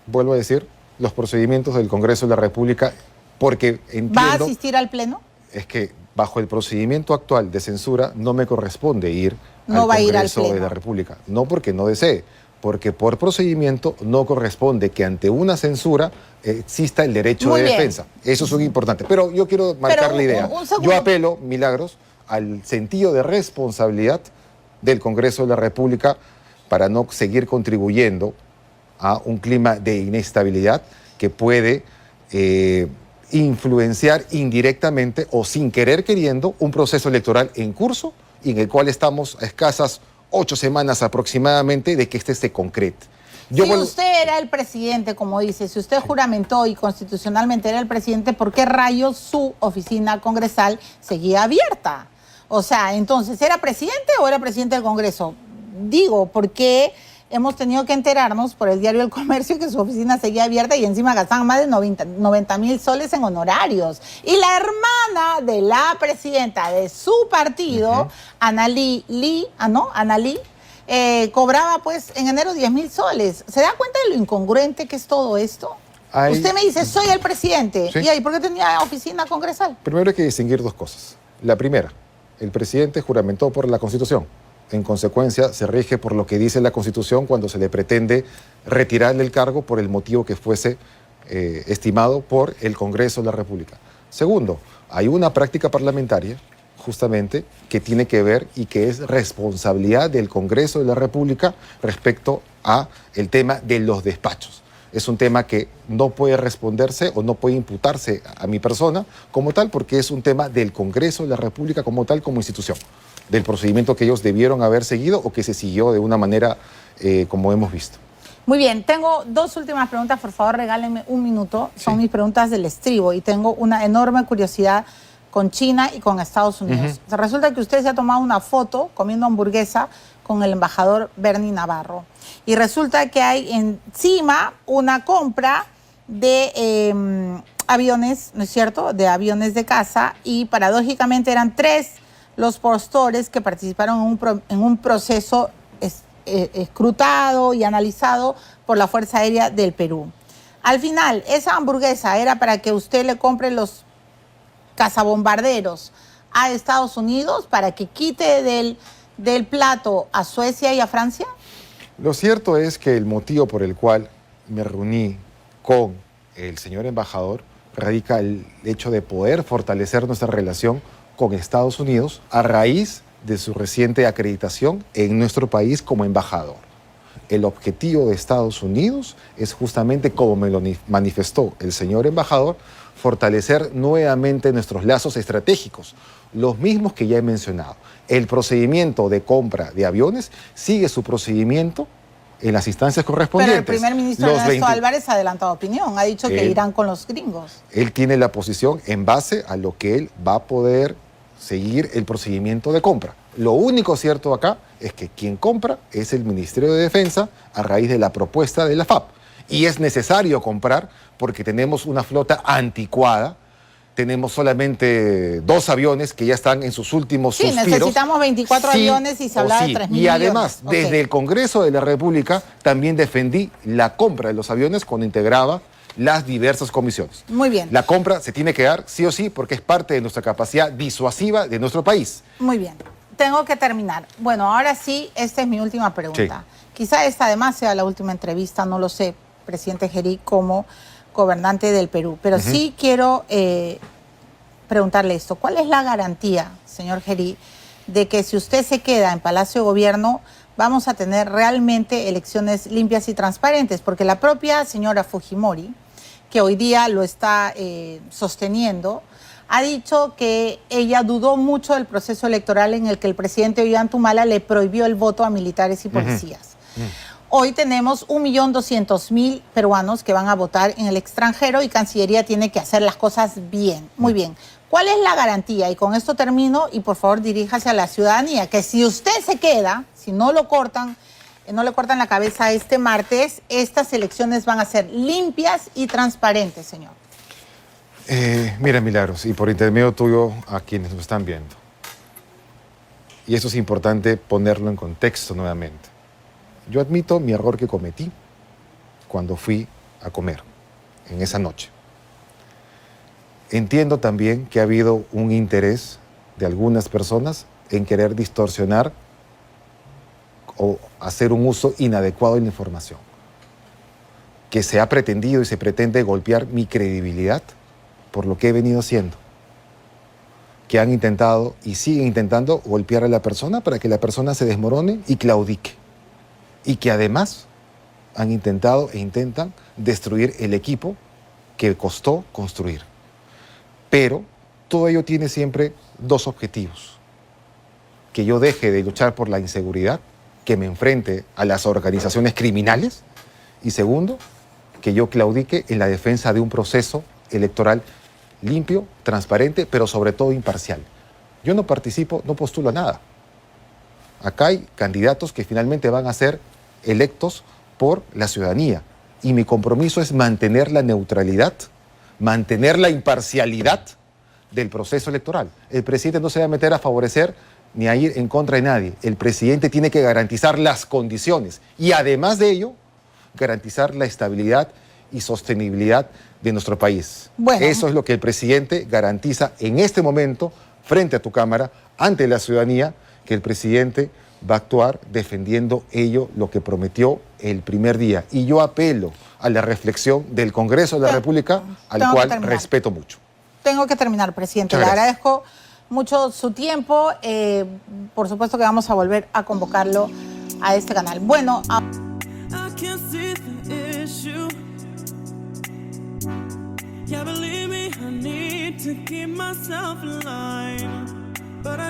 vuelvo a decir, los procedimientos del Congreso de la República, porque entiendo... ¿Va a asistir al Pleno? Es que bajo el procedimiento actual de censura no me corresponde ir al Congreso de la República. No porque no desee, porque por procedimiento no corresponde que ante una censura exista el derecho de defensa. Eso es muy importante. Pero yo quiero marcar la idea. Yo apelo, Milagros, al sentido de responsabilidad del Congreso de la República para no seguir contribuyendo a un clima de inestabilidad que puede influenciar indirectamente o sin querer queriendo un proceso electoral en curso y en el cual estamos a escasas 8 semanas aproximadamente de que este se concrete. Si usted era el presidente, como dice, si usted juramentó y constitucionalmente era el presidente, ¿por qué rayos su oficina congresal seguía abierta? O sea, entonces, ¿era presidente o era presidente del Congreso? Digo, ¿por qué hemos tenido que enterarnos por el diario El Comercio que su oficina seguía abierta y encima gastaban más de 90,000 soles en honorarios? Y la hermana de la presidenta de su partido, Ana Lee, cobraba pues en enero 10,000 soles. ¿Se da cuenta de lo incongruente que es todo esto? Usted me dice, soy el presidente. ¿Sí? ¿Y ahí por qué tenía oficina congresal? Primero hay que distinguir dos cosas. La primera, el presidente juramentó por la Constitución. En consecuencia, se rige por lo que dice la Constitución cuando se le pretende retirar del cargo por el motivo que fuese estimado por el Congreso de la República. Segundo, hay una práctica parlamentaria justamente que tiene que ver y que es responsabilidad del Congreso de la República respecto a el tema de los despachos. Es un tema que no puede responderse o no puede imputarse a mi persona como tal, porque es un tema del Congreso de la República como tal, como institución, del procedimiento que ellos debieron haber seguido o que se siguió de una manera como hemos visto. Muy bien, tengo dos últimas preguntas, por favor regálenme un minuto. Son mis preguntas del estribo y tengo una enorme curiosidad con China y con Estados Unidos. O sea, resulta que usted se ha tomado una foto comiendo hamburguesa con el embajador Bernie Navarro. Y resulta que hay encima una compra de aviones, ¿no es cierto?, de aviones de caza, y paradójicamente eran 3 los postores que participaron en un proceso escrutado y analizado por la Fuerza Aérea del Perú. Al final, esa hamburguesa era para que usted le compre los cazabombarderos a Estados Unidos para que quite del plato a Suecia y a Francia. Lo cierto es que el motivo por el cual me reuní con el señor embajador radica el hecho de poder fortalecer nuestra relación con Estados Unidos a raíz de su reciente acreditación en nuestro país como embajador. El objetivo de Estados Unidos es justamente, como me lo manifestó el señor embajador, fortalecer nuevamente nuestros lazos estratégicos, los mismos que ya he mencionado. El procedimiento de compra de aviones sigue su procedimiento en las instancias correspondientes. Pero el primer ministro Ernesto Álvarez ha adelantado opinión, ha dicho que irán con los gringos. Él tiene la posición en base a lo que él va a poder seguir el procedimiento de compra. Lo único cierto acá es que quien compra es el Ministerio de Defensa a raíz de la propuesta de la FAP. Y es necesario comprar porque tenemos una flota anticuada, tenemos solamente 2 aviones que ya están en sus últimos suspiros. Sí, necesitamos 24 aviones y se habla de 3.000 millones. Y además, desde el Congreso de la República también defendí la compra de los aviones cuando integraba las diversas comisiones. Muy bien. La compra se tiene que dar sí o sí porque es parte de nuestra capacidad disuasiva de nuestro país. Muy bien. Tengo que terminar. Bueno, ahora sí, esta es mi última pregunta. Sí. Quizá esta además sea la última entrevista, no lo sé, presidente Gerí, como gobernante del Perú. Pero sí quiero preguntarle esto. ¿Cuál es la garantía, señor Gerí, de que si usted se queda en Palacio de Gobierno vamos a tener realmente elecciones limpias y transparentes? Porque la propia señora Fujimori, que hoy día lo está sosteniendo, ha dicho que ella dudó mucho del proceso electoral en el que el presidente Ollanta le prohibió el voto a militares y policías. Hoy tenemos 1.200.000 peruanos que van a votar en el extranjero y Cancillería tiene que hacer las cosas bien, muy bien. ¿Cuál es la garantía? Y con esto termino y por favor diríjase a la ciudadanía, que si usted se queda, si no lo cortan, no le cortan la cabeza este martes, estas elecciones van a ser limpias y transparentes, señor. Mira, Milagros, y por intermedio tuyo a quienes nos están viendo. Y eso es importante ponerlo en contexto nuevamente. Yo admito mi error que cometí cuando fui a comer en esa noche. Entiendo también que ha habido un interés de algunas personas en querer distorsionar o hacer un uso inadecuado de la información. Que se ha pretendido y se pretende golpear mi credibilidad por lo que he venido haciendo. Que han intentado y siguen intentando golpear a la persona para que la persona se desmorone y claudique. Y que además han intentado e intentan destruir el equipo que costó construir. Pero todo ello tiene siempre 2 objetivos. Que yo deje de luchar por la inseguridad, que me enfrente a las organizaciones criminales, y segundo, que yo claudique en la defensa de un proceso electoral limpio, transparente, pero sobre todo imparcial. Yo no participo, no postulo a nada. Acá hay candidatos que finalmente van a ser electos por la ciudadanía. Y mi compromiso es mantener la neutralidad, mantener la imparcialidad del proceso electoral. El presidente no se va a meter a favorecer ni a ir en contra de nadie. El presidente tiene que garantizar las condiciones y además de ello, garantizar la estabilidad y sostenibilidad de nuestro país. Bueno. Eso es lo que el presidente garantiza en este momento frente a tu Cámara, ante la ciudadanía, que el presidente va a actuar defendiendo ello, lo que prometió el primer día. Y yo apelo a la reflexión del Congreso de la República, al cual respeto mucho. tengo que terminar, presidente. Muchas Le gracias. agradezco mucho su tiempo. Por supuesto que vamos a volver a convocarlo a este canal. Bueno, I can't see the issue. Yeah, believe me, I need to keep myself in line. But I